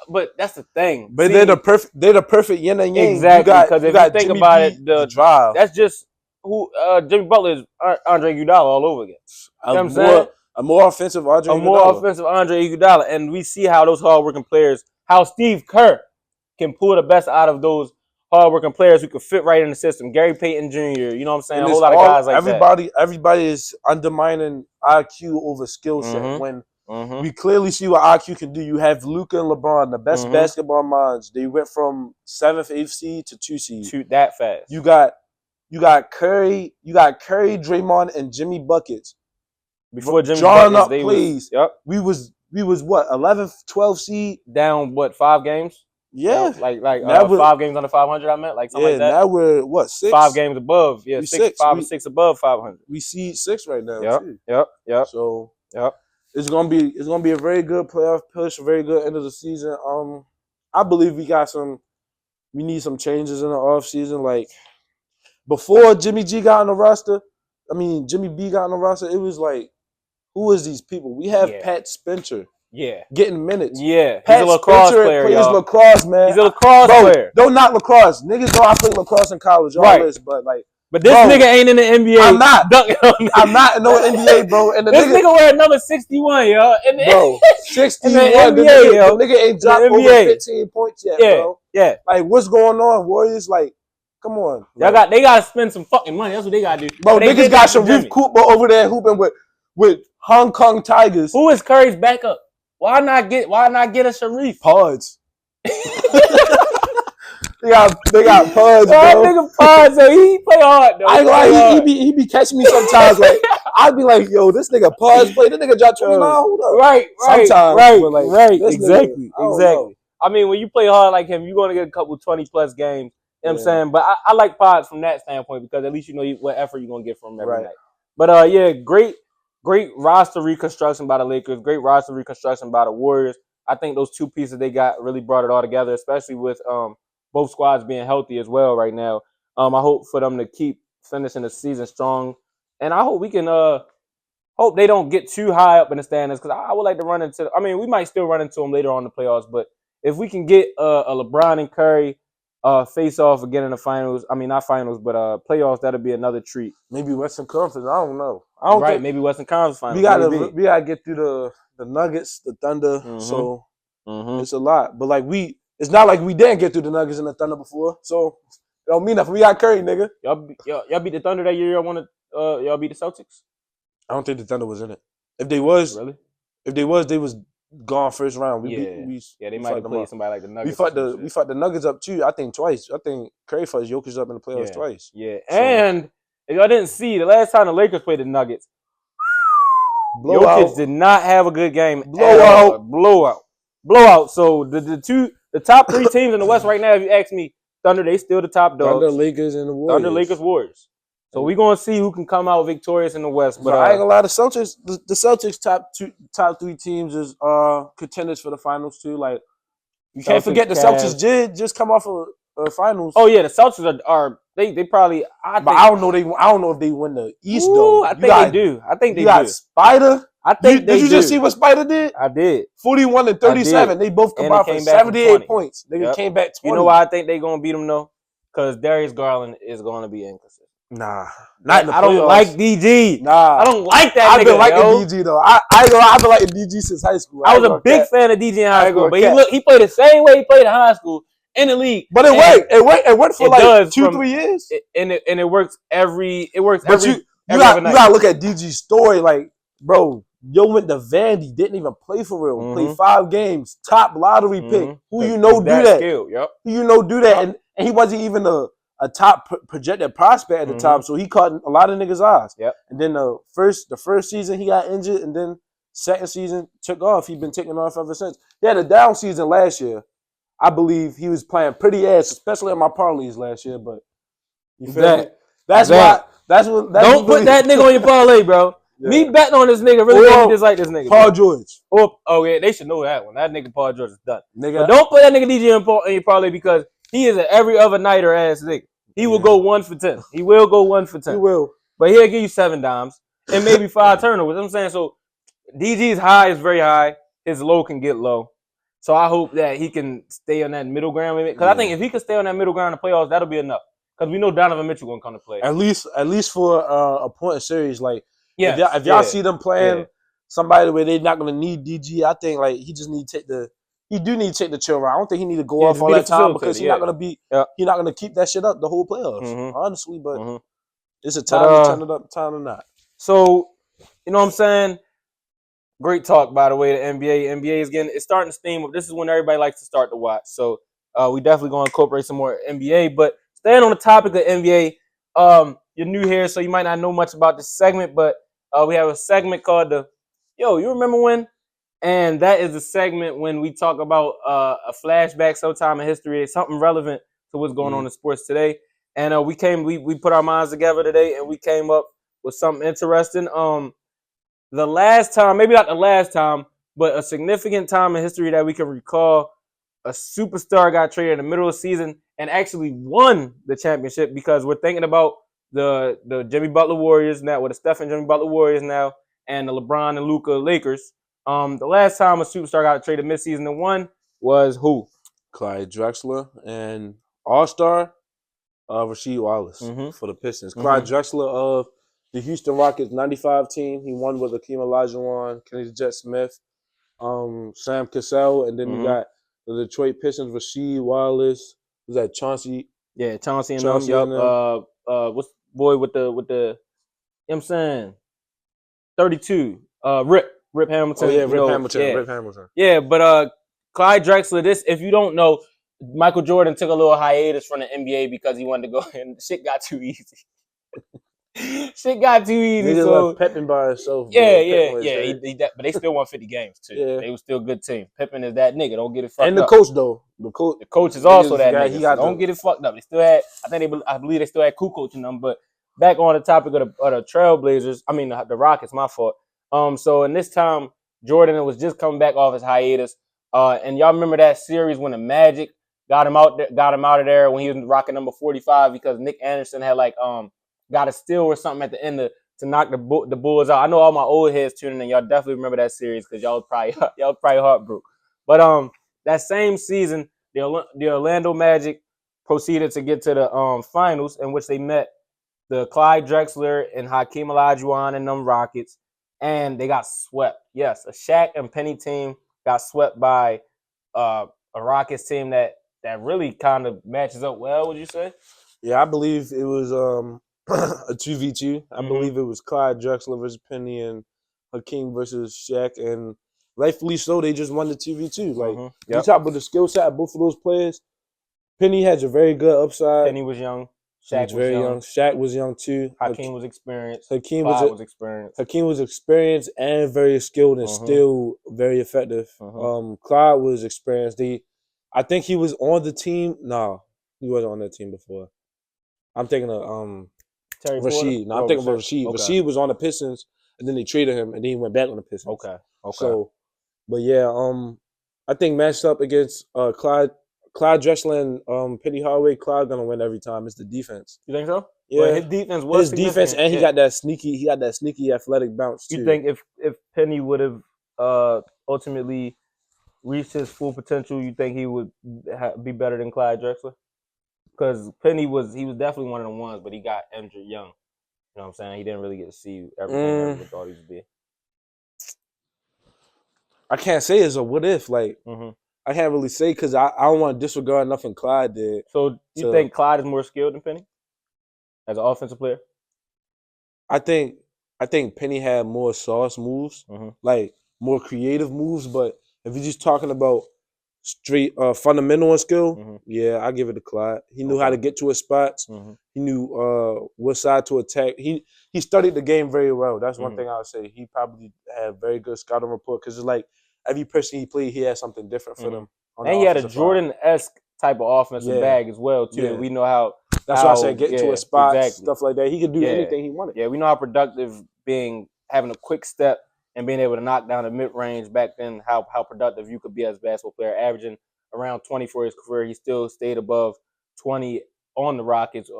but that's the thing. But they're the perfect yin and yang. Exactly. Because if you think Jimmy about B, it, the drive. That's just who Jimmy Butler is. Andre Iguodala all over again. You know what I'm saying? A more offensive Andre Iguodala, and we see how those hardworking players, how Steve Kerr can pull the best out of those hardworking players who could fit right in the system. Gary Payton Jr., you know what I'm saying? A whole lot of guys like that. Everybody is undermining IQ over skill set. When we clearly see what IQ can do. You have Luka and LeBron, the best basketball minds. They went from 7th, 8th seed to 2 seed. Shoot that fast. You got Curry, Draymond, and Jimmy Buckets. Before Jimmy drawing Buckets, up plays. We was what, 11th, 12th seed? Down what, 5 games? Yeah, like 5 games under 500. I meant like something like that. Now we're what, 6? 5 games above. Yeah, 5 or 6 above 500. We see 6 right now. Yep. So it's gonna be a very good playoff push, a very good end of the season. I believe we need some changes in the offseason. Like before Jimmy B got on the roster, it was like, who is these people? We have Pat Spencer. Yeah. Getting minutes. Yeah. Pat He's a lacrosse player, plays lacrosse, man. He's a lacrosse player. Don't knock lacrosse. Niggas know I played lacrosse in college. Right. This, but this nigga ain't in the NBA. I'm not. I'm not in no NBA, bro. And this nigga wear number 61, yo. Bro, 61. The nigga ain't dropped over 15 points yet, bro. Yeah. Like, what's going on, Warriors? Like, come on. They gotta spend some fucking money. That's what they gotta do. Bro, niggas got Sharif Cooper over there hooping with Hong Kong Tigers. Who is Curry's backup? Why not get a Sharif? Pods. they got Pods, bro. That nigga Pods, so he play hard though. I ain't like he be catching me sometimes. Like I'd be like, yo, this nigga Pods play. This nigga drop 29. Hold up. Right. Sometimes, right. Exactly. I mean, when you play hard like him, you're gonna get a couple 20+ games. You know what I'm saying? But I like Pods from that standpoint because at least you know what effort you're gonna get from him every night. But great roster reconstruction by the Lakers. Great roster reconstruction by the Warriors. I think those 2 pieces they got really brought it all together, especially with both squads being healthy as well right now. I hope for them to keep finishing the season strong, and I hope we can hope they don't get too high up in the standings because I would like to run into. I mean, we might still run into them later on in the playoffs, but if we can get a LeBron and Curry face off again in the finals. I mean, not finals, but playoffs. That'll be another treat. Maybe Western Conference. I don't know. Maybe Western Conference finals. We gotta get through the Nuggets, the Thunder. So it's a lot. But it's not like we didn't get through the Nuggets and the Thunder before. So it don't mean nothing. We got Curry, nigga. Y'all beat the Thunder that year. Y'all beat the Celtics. I don't think the Thunder was in it. If they was, really? If they was, gone first round. We they might have played somebody like the Nuggets. We fucked the Nuggets up too. I think twice. I think Curry fucked Jokic up in the playoffs twice. Yeah, so, and if y'all didn't see the last time the Lakers played the Nuggets, Jokic did not have a good game. Blowout. So the top 3 teams in the West right now, if you ask me, Thunder, they still the top dogs. Thunder, Lakers, and the Warriors. Thunder, Lakers, Warriors. So we're gonna see who can come out victorious in the West. But I ain't gonna lie, the Celtics top 3 teams is contenders for the finals too. Like you can't forget the Celtics did just come off of finals. Oh yeah, the Celtics are they probably. I don't know if they win the East though. I think they do. I think they do. Got Spider. I think did you just see what Spider did? I did. 41 and 37. They both combined for 78 points. They came back 20. You know why I think they're gonna beat them though? Because Darius Garland is gonna be inconsistent. Nah, not in the playoffs. I don't like DG. Nah, I don't like that. I've been liking DG though. I've been liking DG since high school. I was a big fan of DG in high school, but he played the same way he played in high school in the league. But it worked for like 2-3 years, and it works every. But you gotta look at DG's story, like bro. Yo went to Vandy, didn't even play for real. Played 5 games, top lottery pick. Who you know do that? Skill, yep. Who you know do that? And he wasn't even a top projected prospect at the time, so he caught a lot of niggas' eyes. Yep. And then the first season he got injured, and then second season took off. He's been taking off ever since. He had a down season last year. I believe he was playing pretty ass, especially in my parlays last year. But you feel me? That's why. Don't put that nigga on your parlay, bro. Yeah. Me betting on this nigga really made me dislike this nigga. Paul George. Oh yeah, they should know that one. That nigga Paul George is done. Nigga. But don't put that nigga DJ in your parlay because he is an every other nighter ass nigga. He will go 1 for 10. He will go 1 for 10. He will. But he'll give you 7 dimes and maybe 5 turnovers. I'm saying so. DG's high is very high. His low can get low. So I hope that he can stay on that middle ground with it. Because I think if he can stay on that middle ground in the playoffs, that'll be enough. Because we know Donovan Mitchell gonna come to play. At least for a point series, like. Yeah, if y'all see them playing somebody where they're not gonna need DG, I think like he just need to take the chill round. I don't think he need to go off all that time because he's not gonna keep that shit up the whole playoffs. Honestly, but it's a time to turn it up, time to not. So you know what I'm saying? Great talk, by the way. The NBA is it's starting to steam up. This is when everybody likes to start to watch. So we definitely gonna incorporate some more NBA. But staying on the topic of NBA, you're new here, so you might not know much about this segment, but we have a segment called you remember when? And that is a segment when we talk about a flashback sometime in history, something relevant to what's going on in sports today. And we put our minds together today, and we came up with something interesting. The last time, maybe not the last time, but a significant time in history that we can recall, a superstar got traded in the middle of the season and actually won the championship because we're thinking about the Jimmy Butler Warriors now, with the Steph and Jimmy Butler Warriors now, and the LeBron and Luka Lakers. The last time a superstar got traded midseason and won was who? Clyde Drexler and All-Star Rasheed Wallace for the Pistons. Clyde Drexler of the Houston Rockets '95 team. He won with Akeem Olajuwon, Kenny Jet Smith, Sam Cassell, and then you got the Detroit Pistons. Rasheed Wallace. Was that Chauncey? Yeah, Chauncey and them. What's boy with the you know what I'm saying? 32. Rip Hamilton. Oh yeah, Rip Hamilton. Yeah, but Clyde Drexler, if you don't know, Michael Jordan took a little hiatus from the NBA because he wanted to go and shit got too easy. Shit got too easy. He so left Pippen by himself. But they still won 50 games too. Yeah. They were still a good team. Pippen is that nigga. Don't get it fucked up. And the coach though. The coach is also that nigga. So don't get it fucked up. They still had. I believe they still had Koo coaching them. But back on the topic of the Trailblazers. I mean the Rockets. My fault. So in this time, Jordan was just coming back off his hiatus. And y'all remember that series when the Magic got him out of there when he was rocking number 45 because Nick Anderson had got a steal or something at the end to knock the Bulls out. I know all my old heads tuning in. Y'all definitely remember that series because y'all was probably heartbroken. But that same season, the Orlando Magic proceeded to get to the finals in which they met the Clyde Drexler and Hakeem Olajuwon and them Rockets, and they got swept. Yes, a Shaq and Penny team got swept by a Rockets team that really kind of matches up well. Would you say? Yeah, I believe it was a 2v2. I believe it was Clyde Drexler versus Penny and Hakeem versus Shaq. And rightfully so. They just won the TV too. Like you Yep. talk about the skill set of both of those players. Penny has a very good upside. Penny was young. He was very young. Shaq was young too. Hakeem was experienced. Hakeem Clyde was experienced. Hakeem was experienced and very skilled and still very effective. Clyde was experienced. I think he was on the team. No, he wasn't on that team before. I'm thinking of Terry Rashid. No, I'm thinking of Rashid. Okay. Rashid was on the Pistons, and then they traded him, and then he went back on the Pistons. Okay. So, but yeah, I think matched up against Clyde Drexler and Penny Hardaway, Clyde gonna win every time. It's the defense. You think so? Yeah, well, his defense was defense, and he got that sneaky athletic bounce too. You think if Penny would have ultimately reached his full potential, you think he would be better than Clyde Drexler? Because Penny was definitely one of the ones, but he got injured young. You know what I'm saying? He didn't really get to see everything that we thought he would be. I can't say it's a what if. Like I can't really say because I don't want to disregard nothing Clyde did. So you think Clyde is more skilled than Penny as an offensive player? I think Penny had more sauce moves, like more creative moves. But if you're just talking about straight fundamental and skill, yeah, I give it to Clyde. He knew how to get to his spots. He knew what side to attack. He studied the game very well. That's one thing I would say. He probably had very good scouting report because it's like every person he played, he had something different for them. And he had a Jordan-esque type of offensive bag as well too. Yeah. We know how. That's why I said get to a spot, stuff like that. He could do anything he wanted. Yeah, we know how productive having a quick step and being able to knock down the mid-range back then, how productive you could be as a basketball player, averaging around 20 for his career. He still stayed above 20 on the Rockets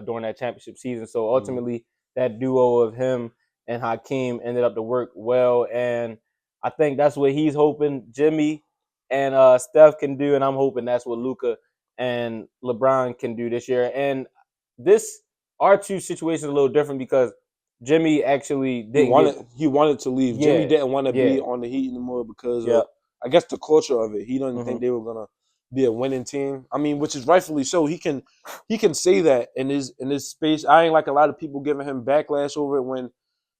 during that championship season. So ultimately, that duo of him and Hakeem ended up to work well. And I think that's what he's hoping Jimmy and Steph can do. And I'm hoping that's what Luka and LeBron can do this year. And our two situations are a little different because Jimmy actually didn't he wanted to leave. Jimmy didn't want to be on the Heat anymore because of, I guess, the culture of it. He didn't think they were gonna be a winning team. I mean, which is rightfully so. He can say that in his space. I ain't like a lot of people giving him backlash over it when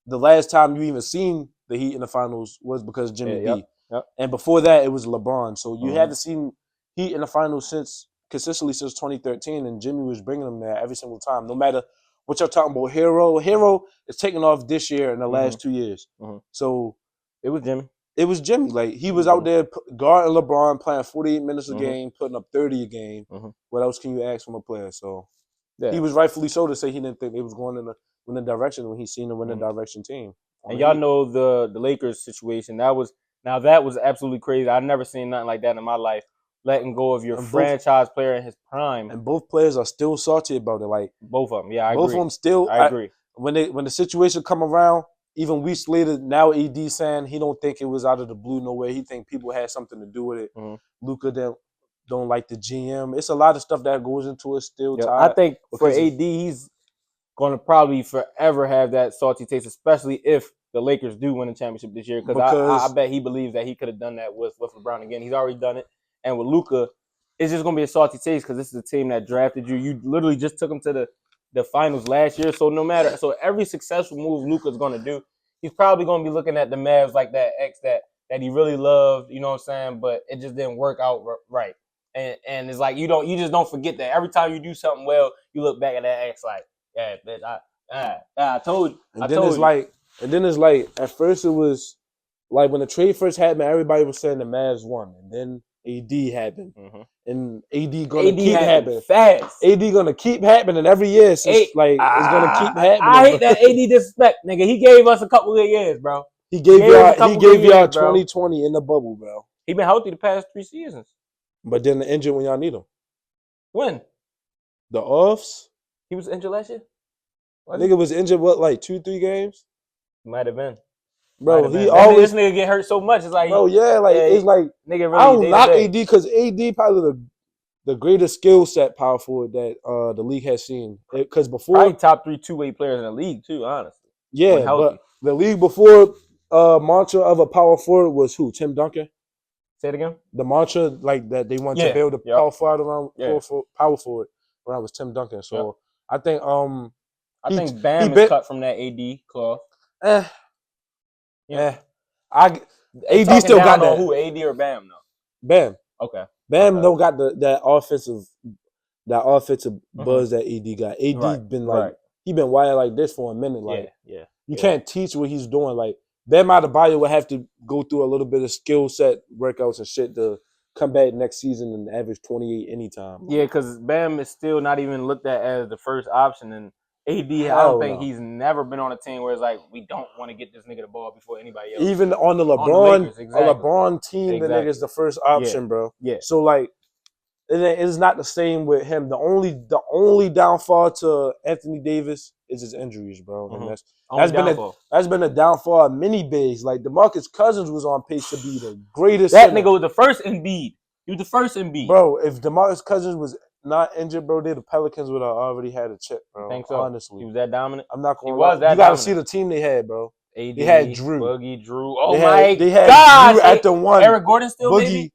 the last time you even seen the Heat in the finals was because of Jimmy B. Yep. And before that, it was LeBron. So you haven't seen Heat in the finals consistently since 2013, and Jimmy was bringing them there every single time, no matter what y'all talking about. Hero is taking off this year in the last 2 years. So it was Jimmy. It was Jimmy. Like he was out there guarding LeBron, playing 48 minutes a game, putting up 30 a game. What else can you ask from a player? So he was rightfully so to say he didn't think they was going in the winning direction when he seen the winning direction team. And y'all know the Lakers situation. That was absolutely crazy. I've never seen nothing like that in my life. Letting go of your franchise player in his prime. And both players are still salty about it. Like both of them, I agree. Both of them still. I agree. When the situation come around, even weeks later, now AD saying he don't think it was out of the blue no way. He think people had something to do with it. Luka don't like the GM. It's a lot of stuff that goes into it still. I think for AD, he's going to probably forever have that salty taste, especially if the Lakers do win the championship this year. Because I bet he believes that he could have done that with LeBron again. He's already done it. And with Luka, it's just going to be a salty taste because this is a team that drafted you. You literally just took him to the finals last year. So every successful move Luka's going to do, he's probably going to be looking at the Mavs like that ex that he really loved, you know what I'm saying? But it just didn't work out right. And it's like you just don't forget that. Every time you do something well, you look back at that ex like, yeah, bitch, I told you. And then it's like at first it was like when the trade first happened, everybody was saying the Mavs won. And then AD happened. And AD gonna keep happening fast. AD gonna keep happening every year. So it's gonna keep happening. I hate that AD disrespect, nigga. He gave us a couple of years, bro. He gave y'all 2020 in the bubble, bro. He been healthy the past 3 seasons. But then the injured when y'all need him. When? The offs? He was injured last year? Nigga was injured, what, like 2-3 games? Might have been. Bro, he always... This nigga get hurt so much. It's like... Bro, it's like... Nigga really I don't knock AD because AD probably the greatest skill set power forward that the league has seen. Because before... Probably top 3 two-way players in the league, too, honestly. Yeah, but the league before mantra of a power forward was who? Tim Duncan? Say it again? The mantra, like, that they wanted to build a power forward around power forward around was Tim Duncan. So I think Bam is cut from that AD cloth. AD talking still got down on that. who? AD or Bam? No. Bam. Okay. Bam Okay. don't got that offensive buzz that AD got. AD Right, been right. like he been wired like this for a minute. Like Yeah. you can't teach what he's doing. Like Bam Adebayo would have to go through a little bit of skill set workouts and shit to come back next season and average 28 anytime. Yeah, because Bam is still not even looked at as the first option, and AD, I Hell don't think no. he's never been on a team where it's like we don't want to get this nigga the ball before anybody else. Even on the On the LeBron, Lakers, exactly. a LeBron team, the Exactly. nigga's the first option, bro. Yeah. So like, it's not the same with him. The only downfall to Anthony Davis is his injuries, bro. And that's been a downfall of many bigs. Like DeMarcus Cousins was on pace to be the greatest. That nigga was the first Embiid. He was the first Embiid. Bro, if DeMarcus Cousins was not injured, bro, the Pelicans would have already had a chip, bro. I think so. Honestly. He was that dominant? I'm not going to lie. You got to see the team they had, bro. AD, they had Drew. Boogie, Drew. Oh, they had God. Drew at the one. Eric Gordon still, Boogie. maybe?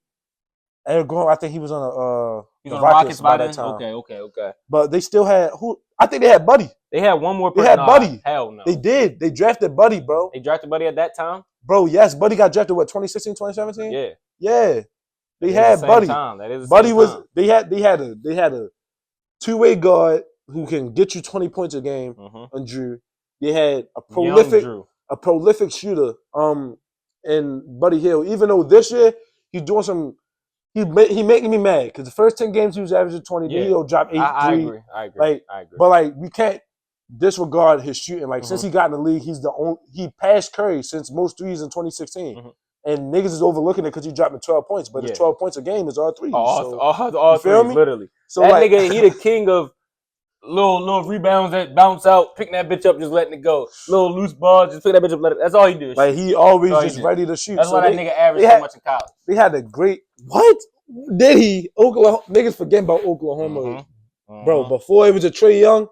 Eric Gordon, I think he was on the Rockets by that time. Okay. But they still had who? I think they had Buddy. They had one more person. They had Buddy. Hell no. They did. They drafted Buddy, bro. They drafted Buddy at that time? Bro, yes. Buddy got drafted, 2016, 2017? Yeah. Yeah. They had Buddy. Buddy was they had a two-way guard who can get you 20 points a game on Drew. They had a prolific shooter in Buddy Hill. Even though this year he's doing some he making me mad because the first 10 games he was averaging 20, then he'll drop 8 I agree. I agree. But like we can't disregard his shooting. Like since he got in the league, he passed Curry since most threes in 2016. And niggas is overlooking it because he dropping 12 points. But his 12 points a game is all threes. All threes, literally. So that like, nigga, he the king of little rebounds that bounce out, picking that bitch up, just letting it go. Little loose ball, just pick that bitch up, let it. That's all he do. Like he always just ready to shoot. That's why that nigga averaged so much in college. They had a great did he? Oklahoma niggas forgetting about Oklahoma, bro. Before it was a Trae Young,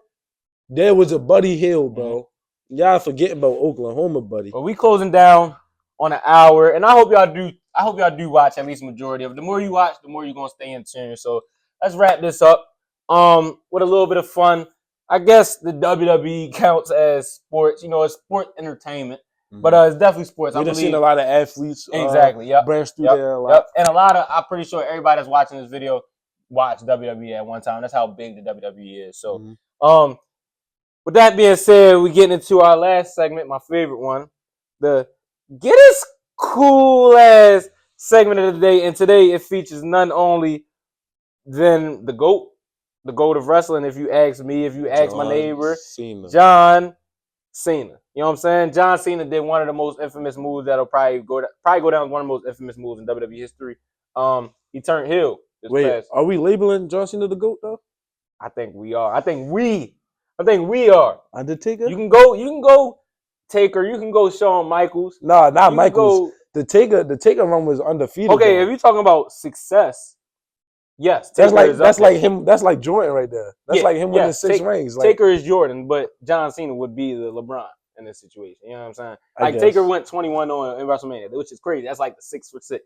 there was a Buddy Hill, bro. Y'all forgetting about Oklahoma, buddy. But we closing down on an hour, and I hope y'all do watch at least majority of it. The more you watch, the more you're gonna stay in tune. So let's wrap this up. With a little bit of fun. I guess the WWE counts as sports. It's sport entertainment, but it's definitely sports. We've seen a lot of athletes. Exactly. Branch through there a lot. And a lot of. I'm pretty sure everybody that's watching this video watched WWE at one time. That's how big the WWE is. So, with that being said, we're getting into our last segment, my favorite one, the Get Us Cool Ass segment of the day. And today it features none only than the GOAT of wrestling, if you ask me, if you ask my neighbor, John Cena. You know what I'm saying? John Cena did one of the most infamous moves that'll probably go down as one of the most infamous moves in WWE history. He turned heel. Are we labeling John Cena the GOAT though? I think we are. I think we are. Undertaker? You can go Taker. You can go Shawn Michaels. Nah, not Michaels. The Taker run was undefeated. Okay, if you're talking about success, yes. That's like him. That's like Jordan right there. That's like him winning 6 rings. Like, Taker is Jordan, but John Cena would be the LeBron in this situation. You know what I'm saying? Like Taker went 21-0 in WrestleMania, which is crazy. That's like the 6 for 6. You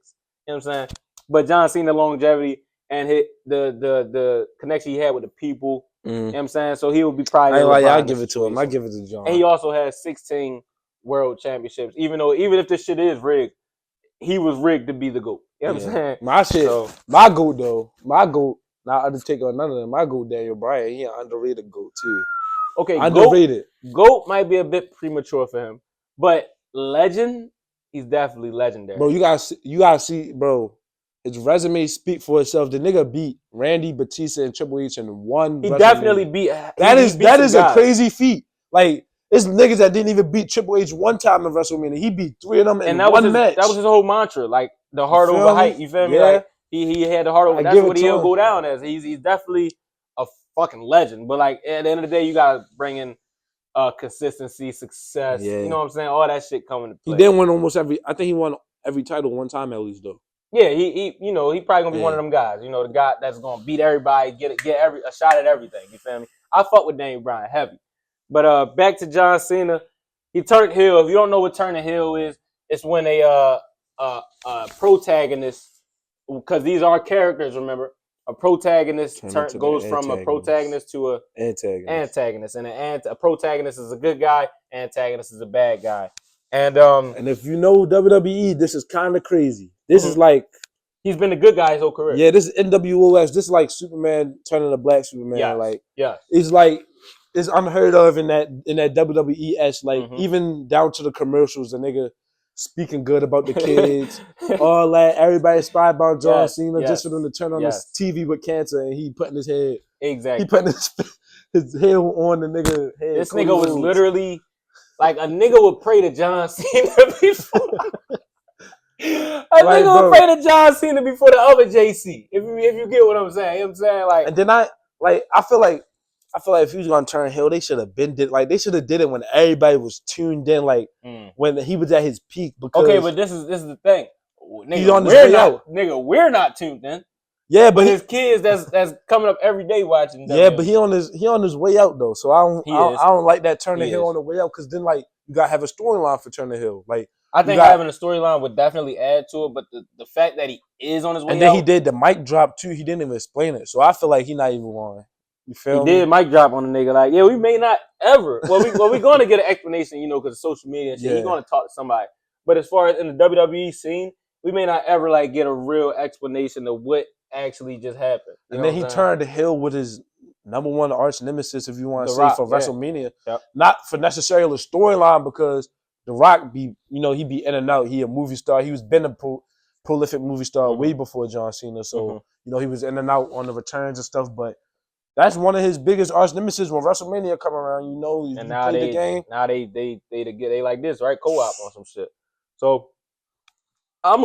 know what I'm saying? But John Cena longevity and the connection he had with the people. You know what I'm saying? So he would be probably. I give it to him. I give it to John. And he also has 16 world championships. Even if this shit is rigged, he was rigged to be the GOAT. You know what I'm saying? My GOAT, not Undertaker or none of them. My GOAT, Daniel Bryan, he an underrated GOAT too. Okay, underrated. GOAT might be a bit premature for him, but legend, he's definitely legendary. Bro, you gotta see, bro. His resume speak for itself. The nigga beat Randy, Batista, and Triple H in one. He definitely beat. That is a crazy feat. Like it's niggas that didn't even beat Triple H one time in WrestleMania. He beat 3 of them in one match. That was his whole mantra, like the heart over height. You feel me? Like he had the heart over. That's what he'll go down as. He's definitely a fucking legend. But like at the end of the day, you gotta bring in consistency, success. Yeah. You know what I'm saying? All that shit coming to play. He didn't win almost every. I think he won every title one time at least though. Yeah, he probably gonna be one of them guys. The guy that's gonna beat everybody, get a shot at everything. You feel me? I fuck with Daniel Bryan heavy. But back to John Cena, he turned heel. If you don't know what turning heel is, it's when a protagonist, because these are characters. Remember, a protagonist goes from a protagonist to a antagonist, and a protagonist is a good guy, antagonist is a bad guy. And if you know WWE, this is kind of crazy. This is like he's been a good guy his whole career. Yeah, this is NWOS. This is like Superman turning to Black Superman. Yes. Like, yes. It's like it's unheard of in that WWE. Like even down to the commercials, the nigga speaking good about the kids, all that. Everybody inspired by John Cena just for them to turn on this TV with cancer, and he putting his head. Exactly. He putting his head on the nigga head. This nigga was literally like a nigga would pray to John Cena before. Nigga would pray to John Cena before the other JC. If you get what I'm saying, you know what I'm saying? Like, and then I feel like if he was gonna turn heel, they should have been they should have did it when everybody was tuned in, like when he was at his peak. Because okay, but this is the thing. Nigga, he's on his way out. Nigga, we're not tuned in. Yeah, but his kids that's coming up every day watching. Yeah, but he on his way out though. So I don't like that turn the heel on the way out, because then like you gotta have a storyline for turn the heel. Like I think having a storyline would definitely add to it, but the fact that he is on his way out. And then he did the mic drop too. He didn't even explain it. So I feel like he not even going. You feel me? He did mic drop on the nigga. Like, yeah, we may not ever. Well, we going to get an explanation, because of social media and shit. Yeah. He's going to talk to somebody. But as far as in the WWE scene, we may not ever like get a real explanation of what actually just happened. And then he turned the heel with his number one arch nemesis, if you want to say, for WrestleMania. Yep. Not for necessarily a storyline, because The Rock he be in and out. He a movie star. He was been a prolific movie star way before John Cena. So, he was in and out on the returns and stuff. But that's one of his biggest arch nemesis when WrestleMania come around. And now they like this, right? Co-op on some shit. So I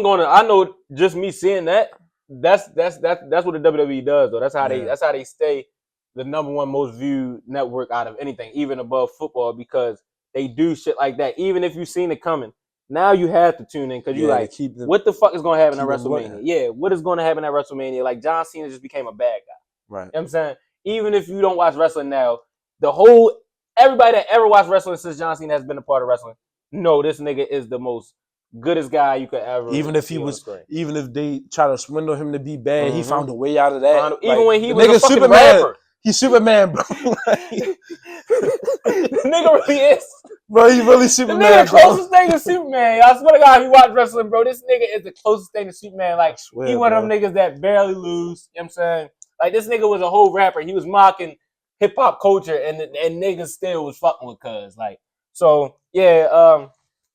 know just me seeing that. That's what the WWE does though. That's how they stay the number one most viewed network out of anything, even above football, because they do shit like that. Even if you've seen it coming, now you have to tune in, because you like, what the fuck is going to happen at WrestleMania? Yeah, what is going to happen at WrestleMania? Like, John Cena just became a bad guy. Right. You know what I'm saying? Even if you don't watch wrestling now, everybody that ever watched wrestling since John Cena has been a part of wrestling, no, this nigga is the most goodest guy you could ever. Even if they try to swindle him to be bad, he found a way out of that. Even when he was a fucking rapper. He's Superman, bro. The nigga really is. Bro, he really Superman. The nigga closest thing to Superman. I swear to God, if you watch wrestling, bro, this nigga is the closest thing to Superman. Like, he one of them niggas that barely lose. You know what I'm saying? Like, this nigga was a whole rapper. He was mocking hip-hop culture, and niggas still was fucking with cuz. Like, so, yeah,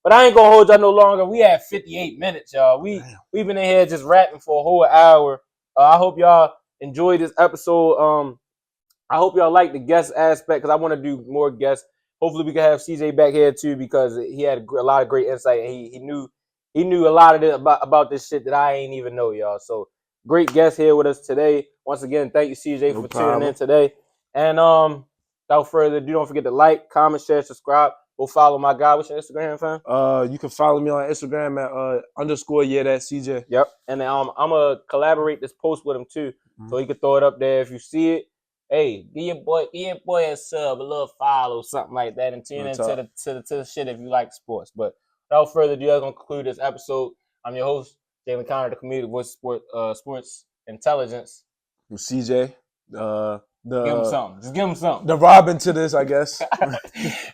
but I ain't gonna hold y'all no longer. We had 58 minutes, y'all. We've been in here just rapping for a whole hour. I hope y'all enjoyed this episode. I hope y'all like the guest aspect, because I want to do more guests. Hopefully we can have CJ back here too, because he had a lot of great insight, and he knew a lot of it about this shit that I ain't even know, y'all. So great guest here with us today. Once again, thank you, CJ, for tuning in today. And without further ado, don't forget to like, comment, share, subscribe. Go follow my guy. What's your Instagram, fam? You can follow me on Instagram at _ CJ. Yep. And I'm gonna collaborate this post with him too, so he can throw it up there if you see it. Hey, give your boy a sub, a little follow, something like that, and tune into the shit if you like sports. But without further ado, I'm gonna conclude this episode. I'm your host, Jalen Connor, the comedic voice of sports intelligence. I'm CJ. Give him something. Just give him something. The Robin to this, I guess.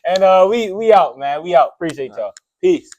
And we out, man. We out. Appreciate y'all. Peace.